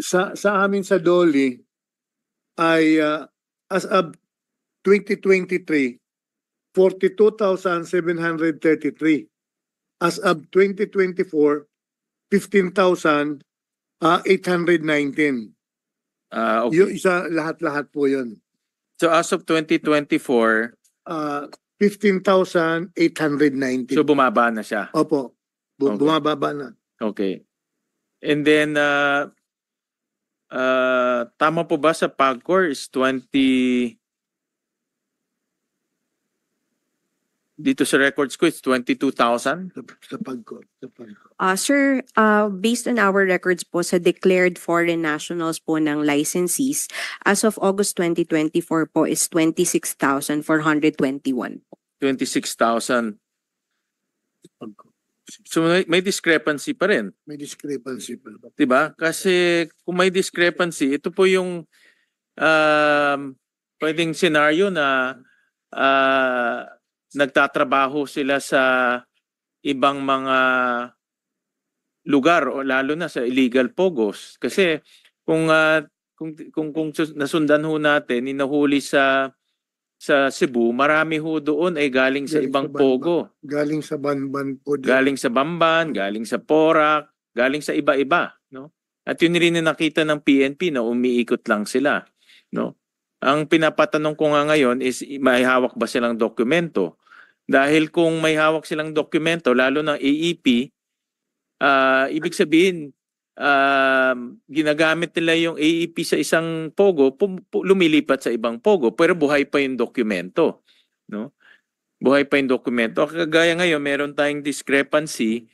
sa amin sa DOLE ay as of 2023 42,733. As of 2024 15,819. Okay. Yung isa lahat-lahat po yun. So as of 2024, 15,819. so bumaba na siya. Opo. Okay. Bumababa na. Okay. And then, tama po ba sa PAGCOR is Dito sa records ko, it's 22,000. Sa pagko. Sir, based on our records po sa declared foreign nationals po ng licensees, as of August 2024 po is 26,421 po. 26,000. So may discrepancy pa rin. May discrepancy pa. Diba? Kasi kung may discrepancy, ito po yung pwedeng scenario na nagtatrabaho sila sa ibang mga lugar o lalo na sa illegal pogos. Kasi kung nasundan ho natin, ninahuli sa Cebu, marami ho doon ay galing sa Galing ibang sa Banban. pogo. Galing sa Banban po. Galing sa Bamban, galing sa Porac, galing sa iba-iba, no? At yun rin na nakita ng PNP na umiikot lang sila, no? Ang pinapatanong ko nga ngayon is may hawak ba silang dokumento? Dahil kung may hawak silang dokumento, lalo ng AEP, ibig sabihin ginagamit nila yung AEP sa isang pogo, lumilipat sa ibang pogo, pero buhay pa yung dokumento, no? Buhay pa yung dokumento. Kagaya ngayon, meron tayong discrepancy.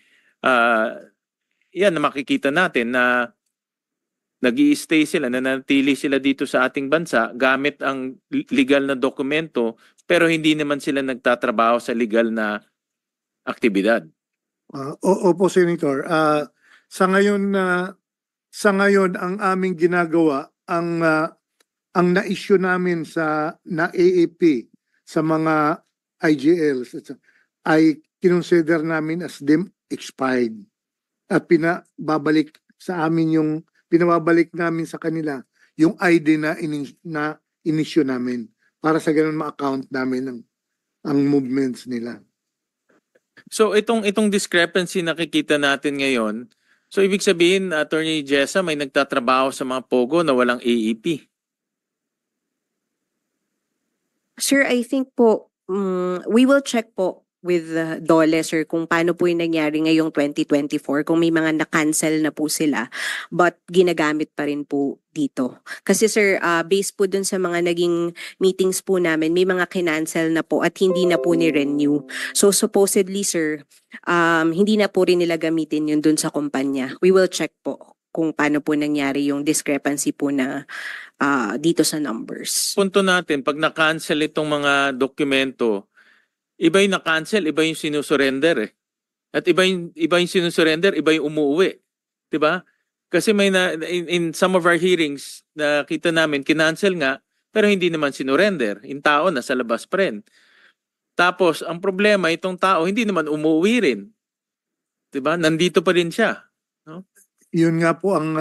Yan na makikita natin na nag-i-stay sila, nanatili sila dito sa ating bansa gamit ang legal na dokumento, pero hindi naman sila nagtatrabaho sa legal na aktibidad. Opo, Senator. Sa ngayon ang aming ginagawa, ang na-issue namin na AAP sa mga IGLs ay kinonsider namin as them expired at pinababalik namin sa kanila yung ID na in-issue namin para sa ganun ma-account namin ang movements nila. So itong discrepancy nakikita natin ngayon, so ibig sabihin, Attorney Jessa, may nagtatrabaho sa mga pogo na walang AEP. Sir, I think po, we will check po with DOLE, sir, kung paano po yung nangyari ngayong 2024, kung may mga na-cancel na po sila, but ginagamit pa rin po dito. Kasi sir, based po dun sa mga naging meetings po namin, may mga kinancel na po at hindi na po ni-renew. So supposedly, sir, hindi na po rin nila gamitin yun dun sa kumpanya. We will check po kung paano po nangyari yung discrepancy po na dito sa numbers. Punto natin, pag na-cancel itong mga dokumento, iba yung na-cancel, iba yung sinusurrender eh. At iba yung sinusurrender, iba yung umuwi. Diba? Kasi in some of our hearings, nakita namin, kinancel nga, pero hindi naman sinurrender. Yung tao nasa labas pa rin. Tapos, ang problema, itong tao, hindi naman umuwi rin. Diba? Nandito pa rin siya. No? Yun nga po ang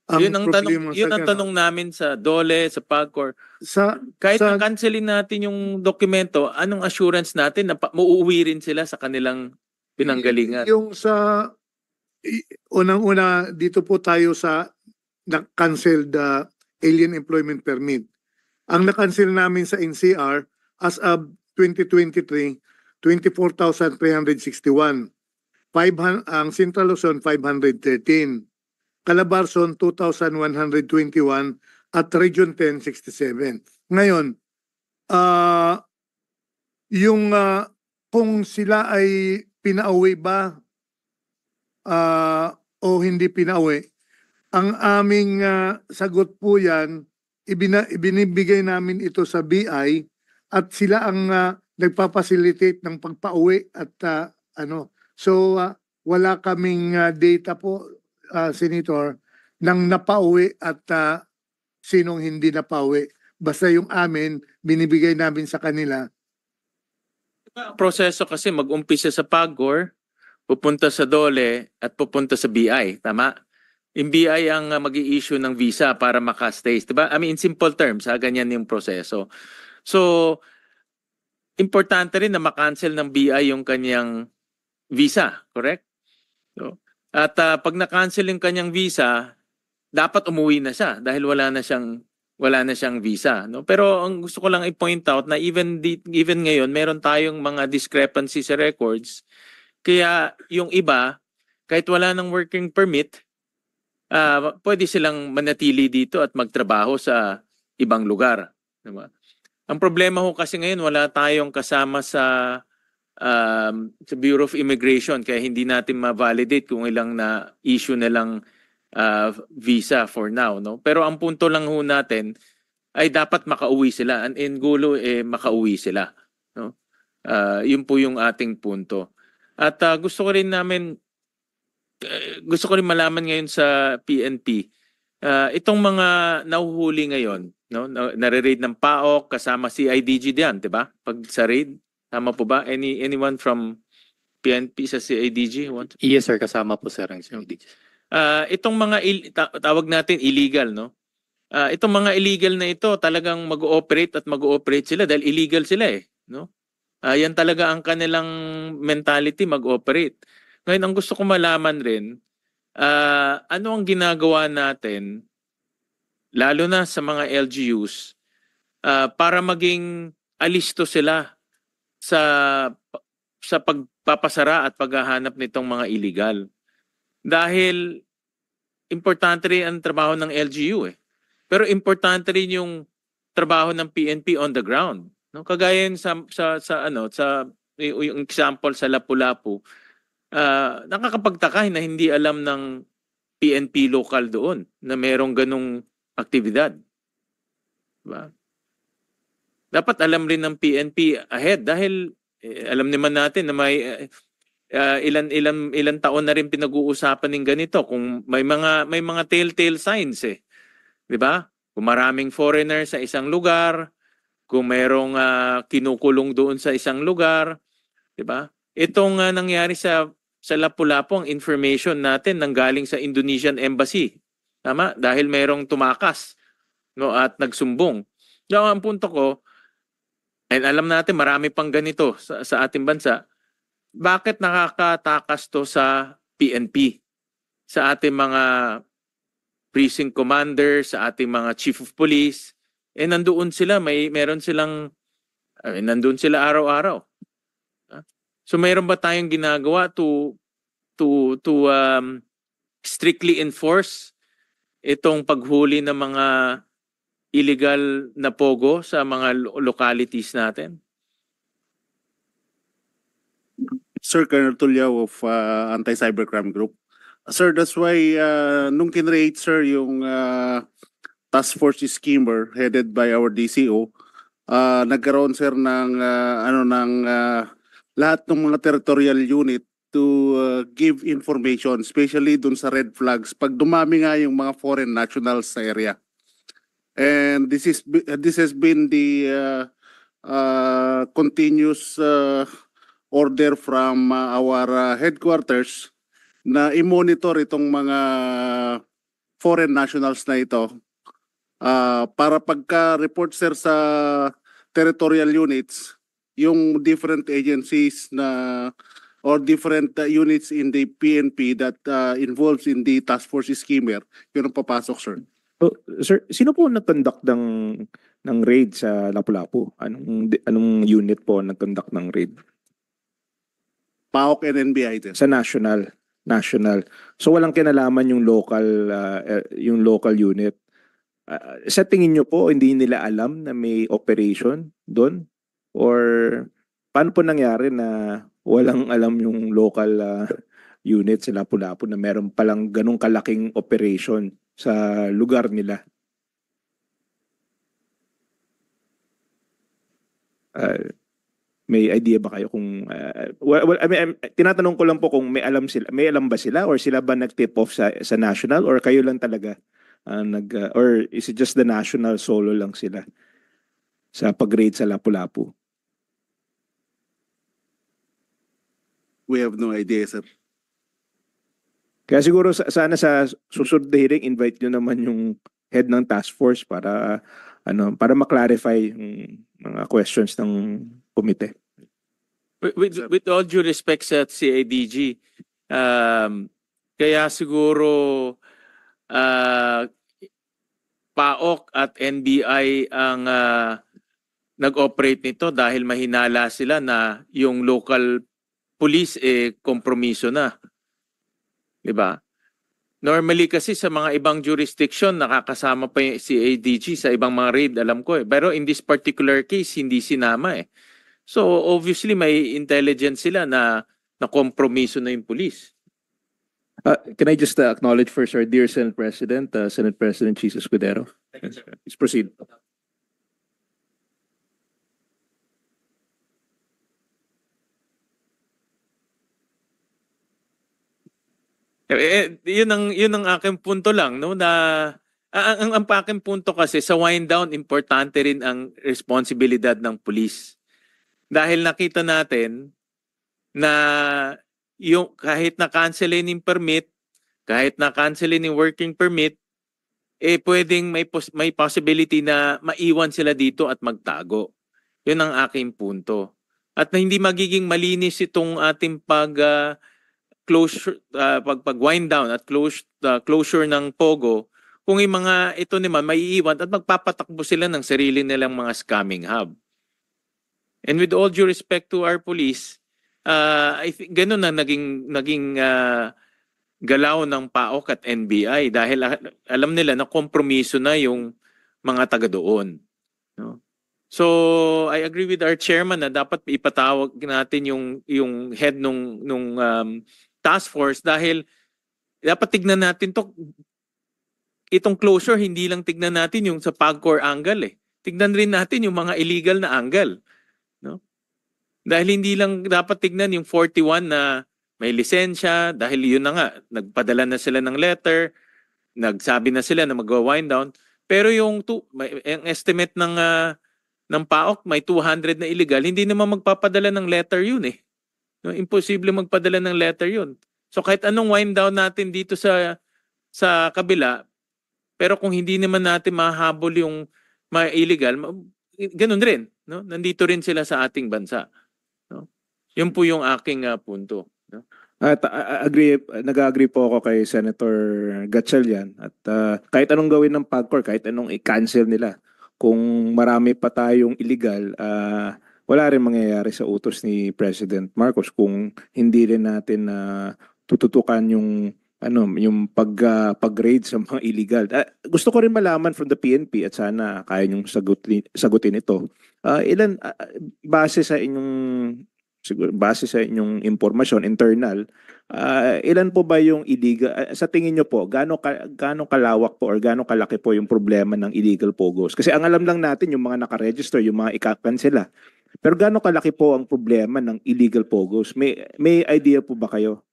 Yun ang problema tanong namin sa DOLE, sa PAGCOR. Kahit sa- na-cancelin natin yung dokumento, anong assurance natin na mauuwi rin sila sa kanilang pinanggalingan? Yung unang-una, dito po tayo sa na-canceled alien employment permit. Ang na-cancel namin sa NCR as of 2023, 24,361. Ang Central Luzon, 513. Calabarzon, 2,121 at Region 10, 67. Ngayon, kung sila ay pinauwi ba o hindi pinauwi, ang aming sagot po yan, ibinibigay namin ito sa BI at sila ang nagpapasilitate ng pagpauwi at So, wala kaming data po, Senator, ng napauwi at sinong hindi napauwi. Basta yung amin, binibigay namin sa kanila. Proseso kasi mag-umpisa sa PAGCOR, pupunta sa DOLE at pupunta sa BI. Tama? Yung BI ang mag-i-issue ng visa para makastay. Diba? I mean, in simple terms, ganyan yung proseso. So, importante rin na makancel ng BI yung kanyang visa, correct? So, at pag na-cancel yung kanyang visa, dapat umuwi na siya dahil wala na siyang visa, no? Pero ang gusto ko lang i-point out na even ngayon meron tayong mga discrepancy sa records. Kaya yung iba, kahit wala ng working permit, pwede silang manatili dito at magtrabaho sa ibang lugar, diba? Ang problema ho kasi ngayon wala tayong kasama sa sa Bureau of Immigration, kaya hindi natin ma-validate kung ilang na issue na lang visa for now, no? Pero ang punto lang ho natin ay dapat makauwi sila. Ang Angulo makauwi sila, no? Yun po yung ating punto. At gusto ko rin malaman ngayon sa PNP, itong mga nahuhuli ngayon, no? Nare-raid ng PAOK kasama si IDG diyan, 'di ba? Pag sa raid, tama po ba? Anyone from PNP sa CIDG? Yes sir, kasama po sir ang CIDG. Itong mga tawag natin illegal, no? Itong mga illegal na ito talagang mag-ooperate at mag-ooperate sila dahil illegal sila no? Yan talaga ang kanilang mentality, mag-ooperate. Ngayon, ang gusto ko malaman rin, ano ang ginagawa natin, lalo na sa mga LGUs, para maging alisto sila sa pagpapasara at paghahanap nitong mga illegal. Dahil importante rin ang trabaho ng LGU Pero importante rin yung trabaho ng PNP on the ground. No? Kagaya yun yung example sa Lapu-Lapu, nakakapagtaka na hindi alam ng PNP local doon na merong ganong aktibidad. Diba? Dapat alam rin ng PNP ahead dahil alam naman natin na may ilan taon na rin pinag-uusapan ng ganito kung may mga telltale signs 'di ba? Kung maraming foreigner sa isang lugar, kung mayroong kinukulong doon sa isang lugar, 'di ba? Itong nangyari sa Lapu-Lapu, ang information natin nanggaling sa Indonesian Embassy. Tama? Dahil mayroong tumakas, no, at nagsumbong. So, ang punto ko, and alam natin marami pang ganito sa ating bansa. Bakit nakakatakas to sa PNP? Sa ating mga precinct commander, sa ating mga chief of police, nandoon sila, meron silang, nandoon sila araw-araw. So mayroon ba tayong ginagawa to strictly enforce itong paghuli ng mga illegal na pogo sa mga localities natin? Sir Colonel Tulyao of Anti-Cybercrime Group. Sir, that's why nung kinreate sir yung task force schemer headed by our DCO, nagkaroon sir ng lahat ng mga territorial unit to give information, especially dun sa red flags pag dumami nga yung mga foreign nationals sa area. And this has been the continuous order from our headquarters na i-monitor itong mga foreign nationals na ito para pagka-report sir sa territorial units, yung different agencies na or different units in the PNP that involves in the task force schemer, yun ang papasok sir. Sir, sino po nag-conduct ng raid sa Lapu-Lapu? Anong unit po nag-conduct ng raid? PAOK and NBI din. Sa national. So walang kinalaman yung local unit. Sa tingin nyo po, hindi nila alam na may operation doon? Or paano po nangyari na walang alam yung local unit sa Lapu-Lapu na meron palang ganong kalaking operation sa lugar nila? May idea ba kayo kung I mean, tinatanong ko lang po kung may alam ba sila or sila ba nag-tip off sa national or kayo lang talaga or is it just the national solo lang sila sa pag-raid sa Lapu-Lapu? We have no idea sir. Kaya siguro sana sa susunod na hearing invite nyo naman yung head ng task force para ma-clarify yung mga questions ng komite. With all due respect sa CIDG, kaya siguro PAOK at NBI ang nag-operate nito dahil mahinala sila na yung local police kompromiso na. 'Di ba? Normally kasi sa mga ibang jurisdiction nakakasama pa yung CIDG sa ibang mga raid, alam ko Pero in this particular case hindi sinama So obviously may intelligence sila na kompromiso na yung police. Can I just acknowledge first our dear Senate President, Senate President Jesus Escudero? Please proceed. Yun ang aking punto lang, no, na ang aking punto kasi sa wind down, importante rin ang responsibilidad ng police. Dahil nakita natin na yung kahit na cancelin yung permit, kahit na cancelin yung working permit, pwedeng may possibility na maiwan sila dito at magtago. Yun ang aking punto. At na hindi magiging malinis itong ating closure, pag wind down at closure ng Pogo, kung yung mga ito naman maiiwan at magpapatakbo sila ng sarili nilang mga scamming hub. And with all due respect to our police, I think ganun na naging galaw ng PAOK at NBI dahil alam nila na kompromiso na yung mga taga doon. No? So I agree with our chairman na dapat ipatawag natin yung head nung task force dahil dapat tignan natin itong closure, hindi lang tignan natin yung sa PAGCOR angle eh. Tignan rin natin yung mga illegal na angle. No? Dahil hindi lang dapat tignan yung 41 na may lisensya, dahil yun na nga, nagpadala na sila ng letter, nagsabi na sila na mag-wind down, pero yung estimate ng PAOK may 200 na illegal, hindi naman magpapadala ng letter yun eh. No, imposible magpadala ng letter yun. So kahit anong wind down natin dito sa kabila, pero kung hindi naman natin mahabol yung mga illegal, ganun rin. No? Nandito rin sila sa ating bansa. No? Yun po yung aking punto. No? At nag-agree po ako kay Senator Gatchalian. At kahit anong gawin ng PAGCOR, kahit anong i-cancel nila, kung marami pa tayong illegal, wala rin mangyayari sa utos ni President Marcos kung hindi rin natin tututukan yung pag-raid sa mga illegal. Gusto ko rin malaman from the PNP at sana kaya niyong sagutin ito. Base sa inyong impormasyon internal, ilan po ba yung illegal sa tingin niyo po gaano kalawak po or gaano kalaki po yung problema ng illegal pogos? Kasi ang alam lang natin yung mga naka-register, yung mga ika-cancela. Pero gaano kalaki po ang problema ng illegal pogos? May idea po ba kayo?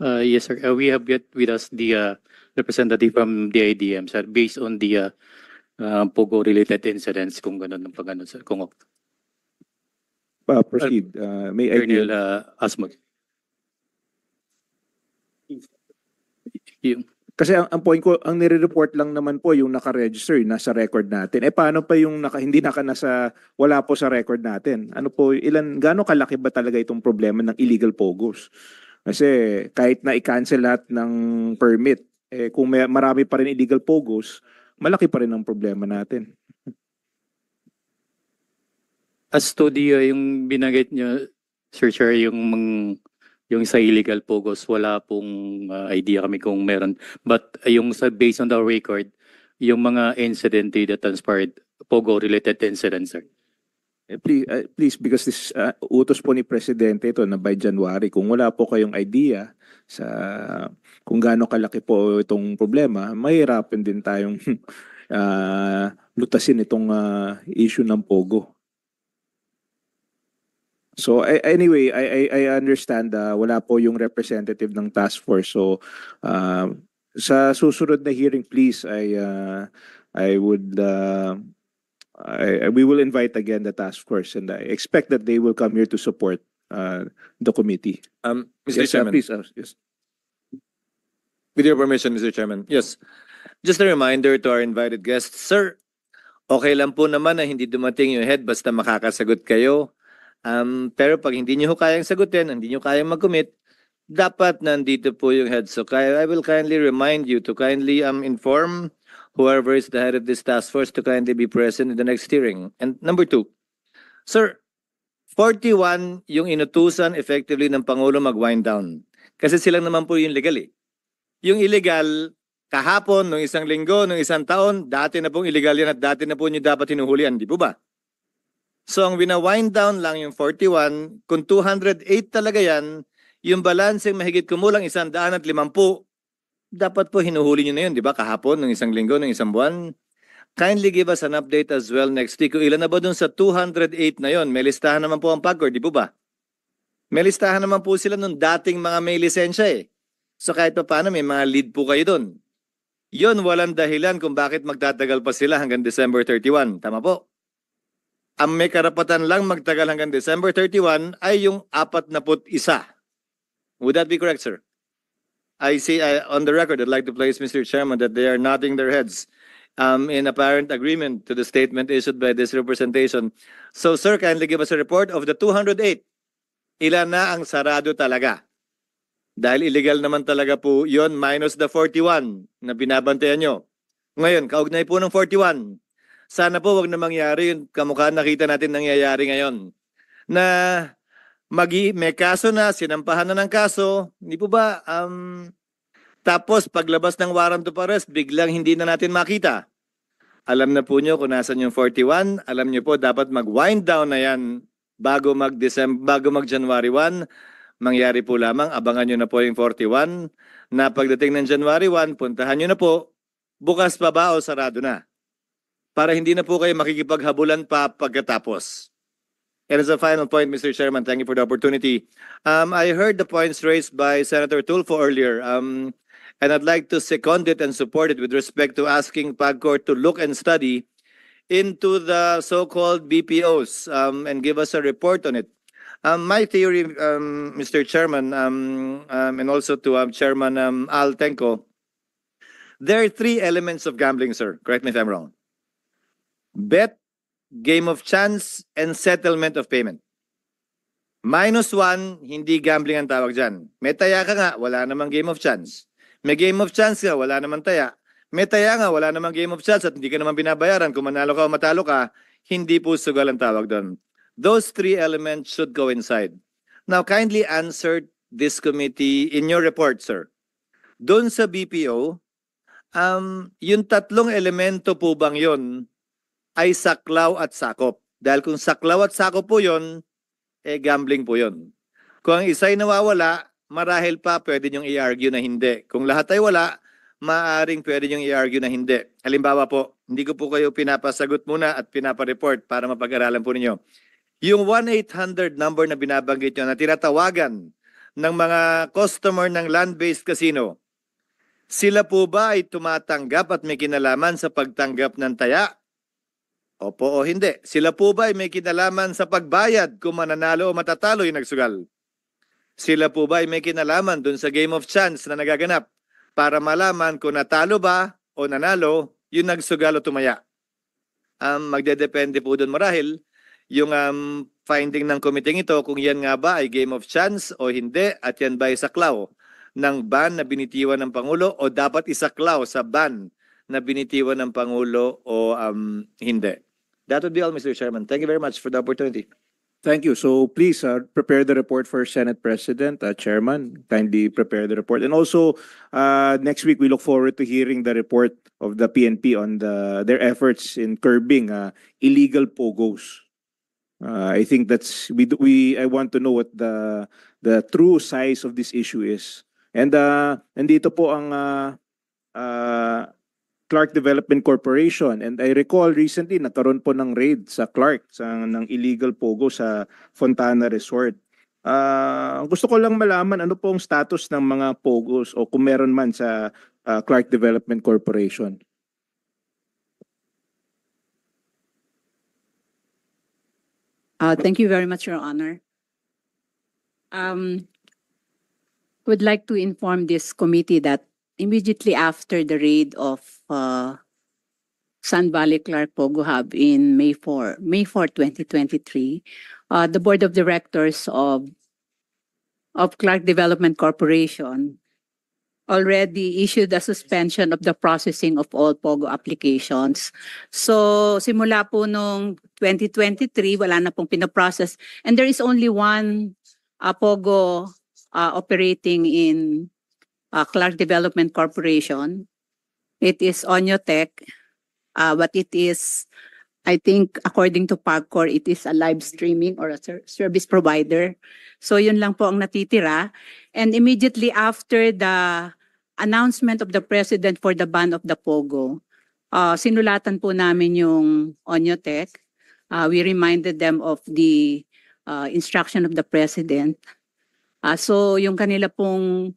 Yes, sir. We have got with us the representative from the IDM, sir, based on the Pogo-related incidents, kung ganun ang pag-ano, sir. Kung Proceed. May idea. Colonel Asmod. Yung, Kasi ang point ko, ang nire-report lang naman po yung naka-register, nasa record natin. Paano pa yung wala po sa record natin? Ano po, gaano kalaki ba talaga itong problema ng illegal pogos? Kasi kahit na i-cancel lahat ng permit, kung marami pa rin illegal pogos, malaki pa rin ang problema natin. as to the yung binanggit niyo, Sir Chair, yung sa illegal pogos, wala pong idea kami kung meron. But yung based on the record, yung mga incident that transpired, Pogo-related incidents, sir. Please, because this utos po ni Presidente ito na by January, kung wala po kayong idea sa kung gaano kalaki po itong problema, mahirapan din tayong lutasin itong issue ng Pogo. So anyway, I understand wala po yung representative ng task force. So sa susunod na hearing, please, we will invite again the task force, and I expect that they will come here to support the committee. Mr. Yes, Chairman, please, yes. with your permission, Mr. Chairman. Yes. Just a reminder to our invited guests, sir, okay lang po naman na hindi dumating yung head basta makakasagot kayo. Pero pag hindi nyo kayang sagutin, hindi nyo kayang mag-commit, dapat nandito po yung head. So I will kindly remind you to kindly inform whoever is the head of this task force to kindly be present in the next hearing. And number two, sir, 41 yung inutusan effectively ng Pangulo mag-wind down. Kasi silang naman po yung legal eh. Yung illegal, kahapon, nung isang linggo, nung isang taon, dati na pong illegal yan at dati na po nyo dapat hinuhulian, di po ba? So ang wina-wind down lang yung 41, kung 208 talaga yan, yung balanseng mahigit kumulang 150, dapat po hinuhuli nyo na yun, di ba? Kahapon, nung isang linggo, nung isang buwan. Kindly give us an update as well next week. Kung ilan na ba dun sa 208 na yon? May listahan naman po ang PAGCOR, di po ba? May listahan naman po sila nung dating mga may lisensya eh. So kahit pa paano may mga lead po kayo dun. Yon, walang dahilan kung bakit magtatagal pa sila hanggang December 31. Tama po? Ang may karapatan lang magtagal hanggang December 31 ay yung 41. Would that be correct, sir? I see on the record, I'd like to place, Mr. Chairman, that they are nodding their heads in apparent agreement to the statement issued by this representation. So, sir, kindly give us a report of the 208. Ilan na ang sarado talaga? Dahil illegal naman talaga po yon minus the 41 na binabantayan nyo. Ngayon, kaugnay po ng 41. Sana po wag na mangyari yung kamukha nakita natin nangyayari ngayon. Na may kaso na, sinampahan na ng kaso, hindi po ba? Tapos paglabas ng warrant of arrest, biglang hindi na natin makita. Alam na po nyo kung nasan yung 41. Alam nyo po dapat mag-wind down na yan bago mag-January 1. Mangyari po lamang, abangan nyo na po yung 41. Na pagdating ng January 1, puntahan nyo na po, bukas pa ba o sarado na? Para hindi na po kayo makikipaghabulan pa pagkatapos. And as a final point, Mr. Chairman, thank you for the opportunity. I heard the points raised by Senator Tulfo earlier. And I'd like to second it and support it with respect to asking PAGCOR to look and study into the so-called BPOs and give us a report on it. My theory, Mr. Chairman, and also to Chairman Al Tenco, there are 3 elements of gambling, sir. Correct me if I'm wrong. Bet, game of chance, and settlement of payment. -1, hindi gambling ang tawag dyan. May taya ka nga, wala namang game of chance. May game of chance ka, wala naman taya. May taya nga, wala namang game of chance at hindi ka naman binabayaran. Kung manalo ka o matalo ka, hindi po sugal ang tawag doon. Those 3 elements should go inside. Now, kindly answer this committee in your report, sir. Doon sa BPO, yung 3 elemento po bang yun ay saklaw at sakop? Dahil kung saklaw at sakop po yun, gambling po yun. Kung ang isa'y nawawala, marahil pa pwede niyong i-argue na hindi. Kung lahat ay wala, maaaring pwede niyong i-argue na hindi. Halimbawa po, hindi ko po kayo pinapasagot muna at pinapareport para mapag-aralan po ninyo. Yung 1-800 number na binabanggit nyo na tinatawagan ng mga customer ng land-based casino, sila po ba ay tumatanggap at may kinalaman sa pagtanggap ng taya? Opo o hindi. Sila po ba ay may kinalaman sa pagbayad kung mananalo o matatalo yung nagsugal? Sila po ba ay may kinalaman dun sa game of chance na nagaganap para malaman kung natalo ba o nanalo yung nagsugal o tumaya? Magdedepende po dun marahil yung finding ng committee ito kung yan nga ba ay game of chance o hindi at yan ba ay saklaw ng ban na binitiwan ng Pangulo o dapat isaklaw sa ban na binitiwan ng Pangulo o hindi. That would be all, Mr. Chairman. Thank you very much for the opportunity. Thank you. So please prepare the report for Senate President, Chairman. Kindly prepare the report. And also, next week we look forward to hearing the report of the PNP on their efforts in curbing illegal pogos. I think that's I want to know what the true size of this issue is. And nandito po ang Clark Development Corporation. And I recall recently nagkaroon po ng raid sa Clark ng illegal pogo sa Fontana Resort. Gusto ko lang malaman ano po ang status ng mga pogos o kung meron man sa Clark Development Corporation. Thank you very much, Your Honor. Would like to inform this committee that immediately after the raid of Sun Valley Clark Pogo Hub in May 4, 2023, the Board of Directors of Clark Development Corporation already issued a suspension of the processing of all POGO applications. So simula po nung 2023, wala na pong pinaprocess. And there is only one POGO operating in Clark Development Corporation. It is Onyotech, but it is, I think, according to PAGCOR, it is a live streaming or a service provider. So yun lang po ang natitira. And immediately after the announcement of the President for the ban of the POGO, sinulatan po namin yung Onyotech. We reminded them of the instruction of the President. So yung kanila pong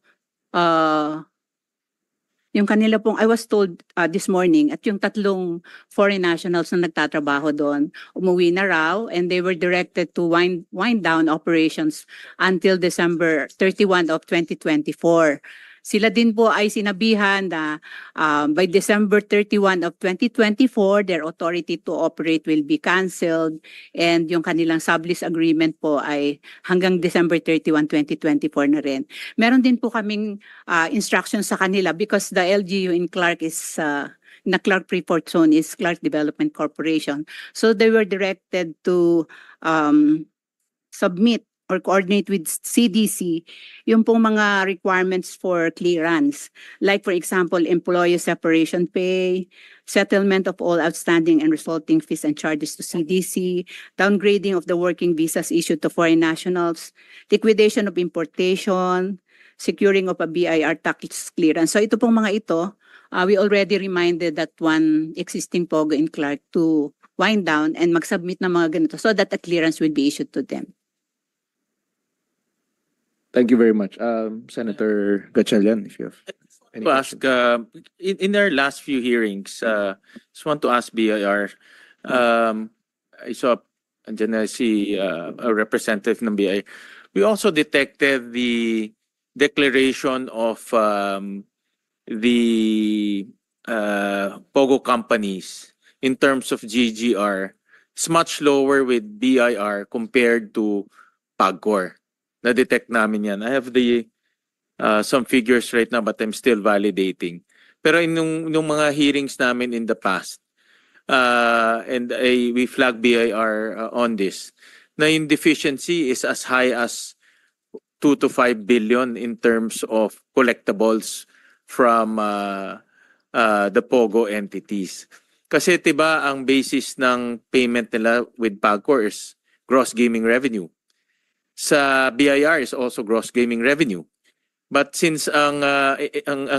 I was told this morning at yung tatlong foreign nationals na nagtatrabaho doon, umuwi na raw and they were directed to wind down operations until December 31 of 2024. Sila din po ay sinabihan na by December 31 of 2024, their authority to operate will be canceled and yung kanilang sublease agreement po ay hanggang December 31, 2024 na rin. Meron din po kaming instructions sa kanila because the LGU in Clark is na Clark Freeport Zone is Clark Development Corporation. So they were directed to submit or coordinate with CDC yung pong mga requirements for clearance. Like for example, employee separation pay, settlement of all outstanding and resulting fees and charges to CDC, downgrading of the working visas issued to foreign nationals, liquidation of importation, securing of a BIR tax clearance. So ito pong mga ito, we already reminded that one existing POGO in Clark to wind down and mag-submit ng mga ganito so that a clearance will be issued to them. Thank you very much. Senator Gatchalian, if you have any To ask, in our last few hearings, just want to ask BIR, I saw, andyan na si a representative ng BIR. We also detected the declaration of the POGO companies in terms of GGR. It's much lower with BIR compared to PAGCOR. Na-detect namin yan. I have the some figures right now but I'm still validating. Pero nung mga hearings namin in the past, and we flag BIR on this, na yung deficiency is as high as 2 to 5 billion in terms of collectibles from the POGO entities. Kasi diba ang basis ng payment nila with PAGCOR is gross gaming revenue. Sa BIR is also gross gaming revenue. But since ang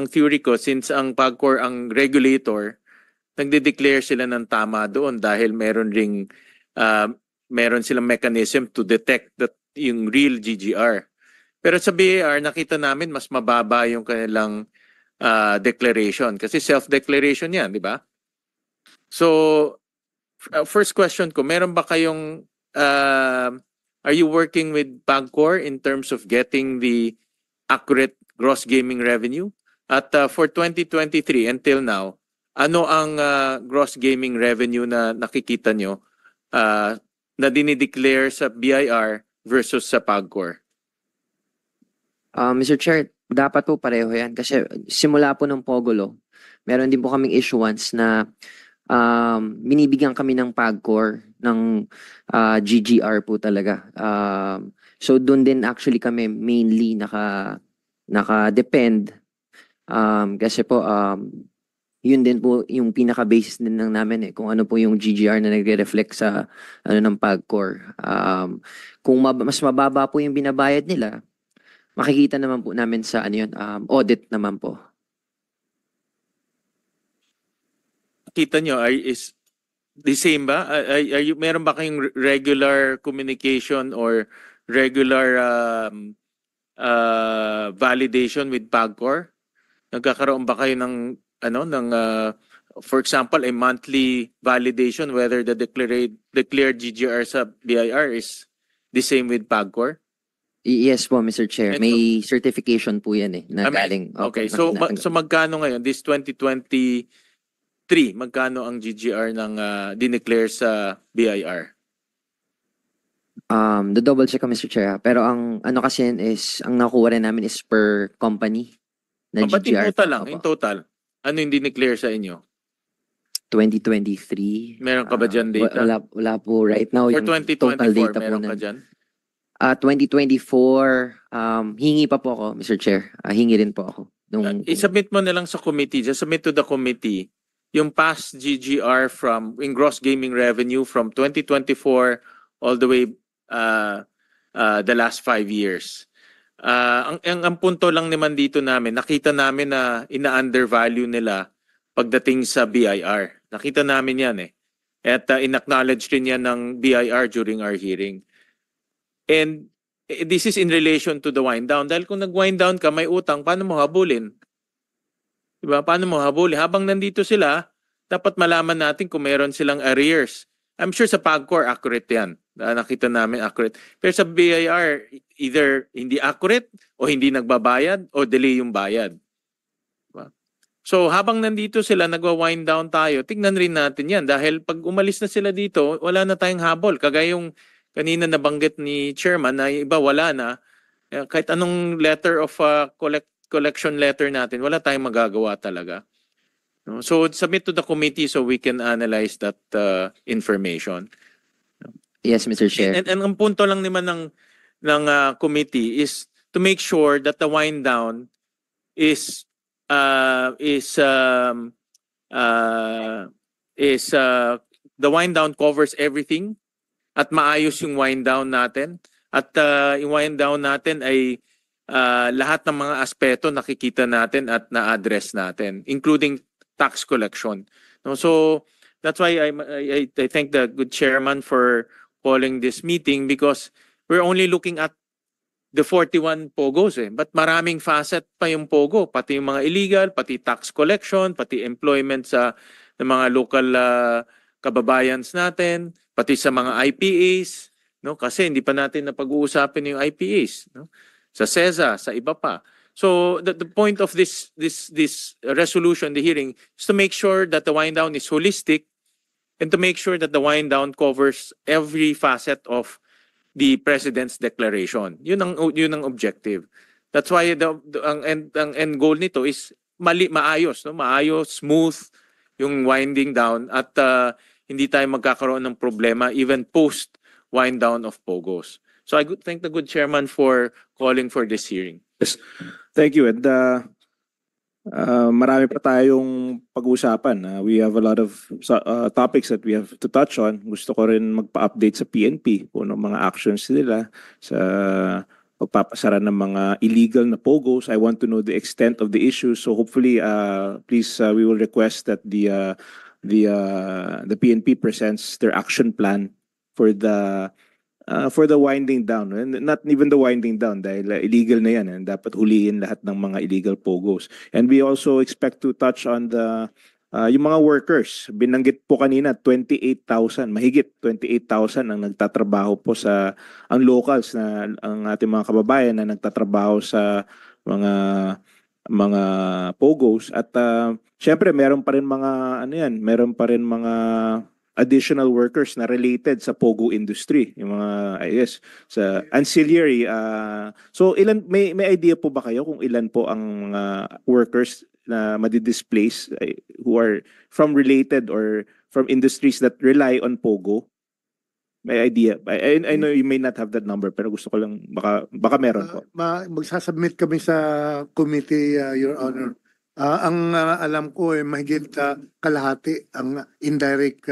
theory ko, since ang PAGCOR ang regulator, nagde-declare sila ng tama doon dahil meron silang mechanism to detect that yung real GGR. Pero sa BIR, nakita namin mas mababa yung kanilang declaration kasi self-declaration yan, di ba? So, first question ko, meron ba kayong are you working with PAGCOR in terms of getting the accurate gross gaming revenue? At for 2023 until now, ano ang gross gaming revenue na nakikita nyo na dinideclare sa BIR versus sa PAGCOR? Mr. Chair, dapat po pareho yan kasi simula po ng POGO, meron din po kaming issuance na binibigyan kami ng PAGCOR ng GGR po talaga. So doon din actually kami mainly naka-depend kasi po yun din po yung pinaka-basis din ng namin kung ano po yung GGR na nagre-reflect sa ng PAGCOR. Kung mas mababa po yung binabayad nila, makikita naman po namin sa audit naman po. Kita nyo, is the same ba? Meron ba kayong regular communication or regular validation with PAGCOR? Nagkakaroon ba kayo ng for example, a monthly validation whether the declared GGR sa BIR is the same with PAGCOR? Yes po, Mr. Chair. May certification po yan na galing. Okay, so magkano ngayon? This 2023, magkano ang GGR ng dineclare sa BIR? The double check ko, Mr. Chair. Pero ang ano kasi yan is, ang nakuha rin namin is per company na Ba't in GGR. total lang? Opo. In total. Ano hindi ni-clear sa inyo? 2023. Meron ka ba dyan data? Wala po right now. For Yung total 2024, data po meron ka na. dyan? 2024, hingi pa po ako, Mr. Chair. Hingi rin po ako. I-submit mo na lang sa committee. Just submit to the committee yung past GGR from in gross gaming revenue from 2024 all the way the last 5 years. Ang punto lang naman dito namin, nakita namin na ina-undervalue nila pagdating sa BIR. Nakita namin yan eh. At in-acknowledge rin yan ng BIR during our hearing. And this is in relation to the wind down. Dahil kung nag-wind down ka, may utang, paano mo habulin? Diba? Paano mo habulin? Habang nandito sila, dapat malaman natin kung mayroon silang arrears. I'm sure sa PAGCOR, accurate yan. Nakita namin accurate. Pero sa BIR, either hindi accurate o hindi nagbabayad o delay yung bayad. Diba? So habang nandito sila, nagwa-wind down tayo, tignan rin natin yan. Dahil pag umalis na sila dito, wala na tayong habol. Kagaya yung kanina nabanggit ni Chairman na iba wala na. Kahit anong letter of collection letter natin, wala tayong magagawa talaga. No? So submit to the committee so we can analyze that information. Yes, Mr. Chair. And ang punto lang naman ng committee is to make sure that the wind down is the wind down covers everything at maayos yung wind down natin. At yung wind down natin ay lahat ng mga aspeto nakikita natin at na-address natin, including tax collection. No, so that's why I thank the good chairman for calling this meeting because we're only looking at the 41 POGOs eh. But maraming facet pa yung POGO, pati yung mga illegal, pati tax collection, pati employment sa ng mga local kababayans natin, pati sa mga IPAs, no? Kasi hindi pa natin napag-uusapin yung IPAs, no? Sa CESA, sa iba pa. So the point of this resolution, the hearing, is to make sure that the wind down is holistic and to make sure that the wind down covers every facet of the President's declaration. Yun ang objective. That's why ang end goal nito is maayos, no? Maayos, smooth yung winding down at hindi tayo magkakaroon ng problema even post wind down of POGOs. So I thank the good chairman for calling for this hearing. Yes. Thank you. And marami pa tayong pag-uusapan. We have a lot of topics that we have to touch on. Gusto ko rin magpa-update sa PNP kung ano mga actions nila sa pagpapasara ng mga illegal na POGOs. I want to know the extent of the issue. So hopefully, please, we will request that the PNP presents their action plan for the winding down, and not even the winding down dahil illegal na yan, and dapat huliin lahat ng mga illegal POGOs. And we also expect to touch on the yung mga workers. Binanggit po kanina 28,000, mahigit 28,000 ang nagtatrabaho po sa ang locals na ang ating mga kababayan na nagtatrabaho sa mga POGOs at syempre meron pa rin mga additional workers na related sa POGO industry, yung mga sa ancillary. So ilan may idea po ba kayo kung ilan po ang workers na madi-displace who are from related or from industries that rely on POGO? May idea? I know you may not have that number pero gusto ko lang baka meron po. Magsasubmit kami sa committee, Your Honor. Ang alam ko mahigit kalahati ang indirect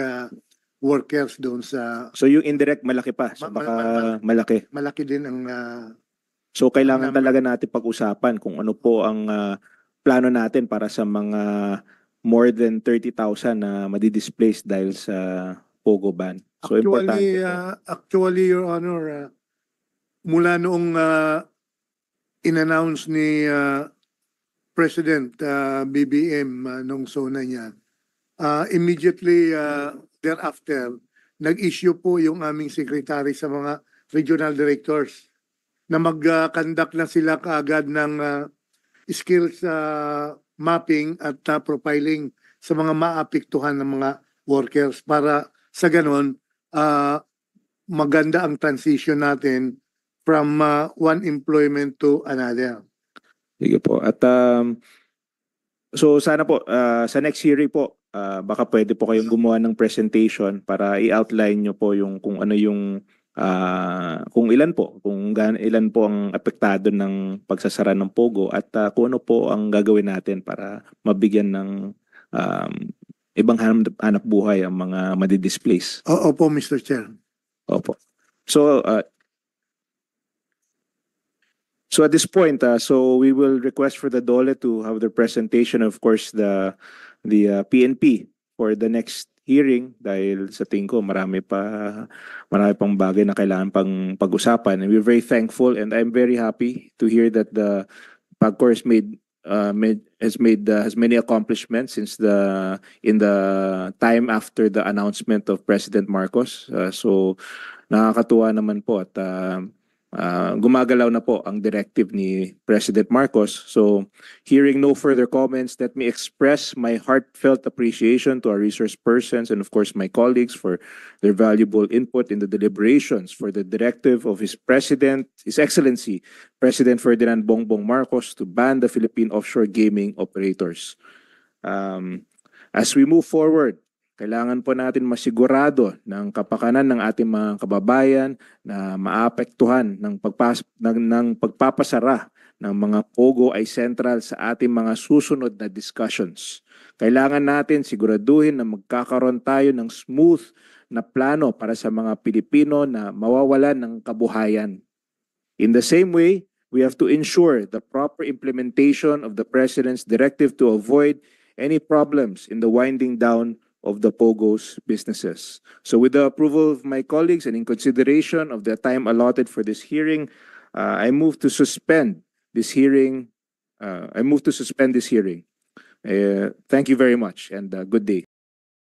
workers doon sa... So yung indirect malaki pa. So baka malaki. Malaki din ang... So kailangan talaga natin pag-usapan kung ano po ang plano natin para sa mga more than 30,000 na madi-displace dahil sa POGO ban. So actually, Your Honor, mula noong in-announce ni President BBM nung SONA niya, immediately thereafter, nag-issue po yung aming secretary sa mga regional directors na mag-conduct na sila kaagad ng skills mapping at profiling sa mga maapektuhan ng mga workers para sa ganon maganda ang transition natin from one employment to another. Sige po. At so sana po sa next hearing po baka pwede po kayong gumawa ng presentation para i-outline nyo po yung kung ano yung kung ilan po ilan po ang apektado ng pagsasara ng Pogo at kung ano po ang gagawin natin para mabigyan ng ibang hanap buhay ang mga madi-displace. Opo, Mr. Chair. Opo. So at this point, so we will request for the DOLE to have their presentation, of course, the PNP for the next hearing dahil sa tingin ko marami pang bagay na kailangan pang pag-usapan. And we're very thankful and I'm very happy to hear that the PAGCOR has many accomplishments since in the time after the announcement of President Marcos. So nakakatuwa naman po at gumagalaw na po ang directive ni President Marcos. So, hearing no further comments, let me express my heartfelt appreciation to our resource persons and of course my colleagues for their valuable input in the deliberations for the directive of His Excellency, President Ferdinand Bongbong Marcos to ban the Philippine offshore gaming operators. As we move forward, kailangan po natin masigurado ng kapakanan ng ating mga kababayan na maapektuhan ng pagpapasara ng mga Pogo ay central sa ating mga susunod na discussions. Kailangan natin siguraduhin na magkakaroon tayo ng smooth na plano para sa mga Pilipino na mawawalan ng kabuhayan. In the same way, we have to ensure the proper implementation of the President's directive to avoid any problems in the winding down of the Pogo's businesses. So with the approval of my colleagues and in consideration of the time allotted for this hearing, I move to suspend this hearing. Thank you very much and good day.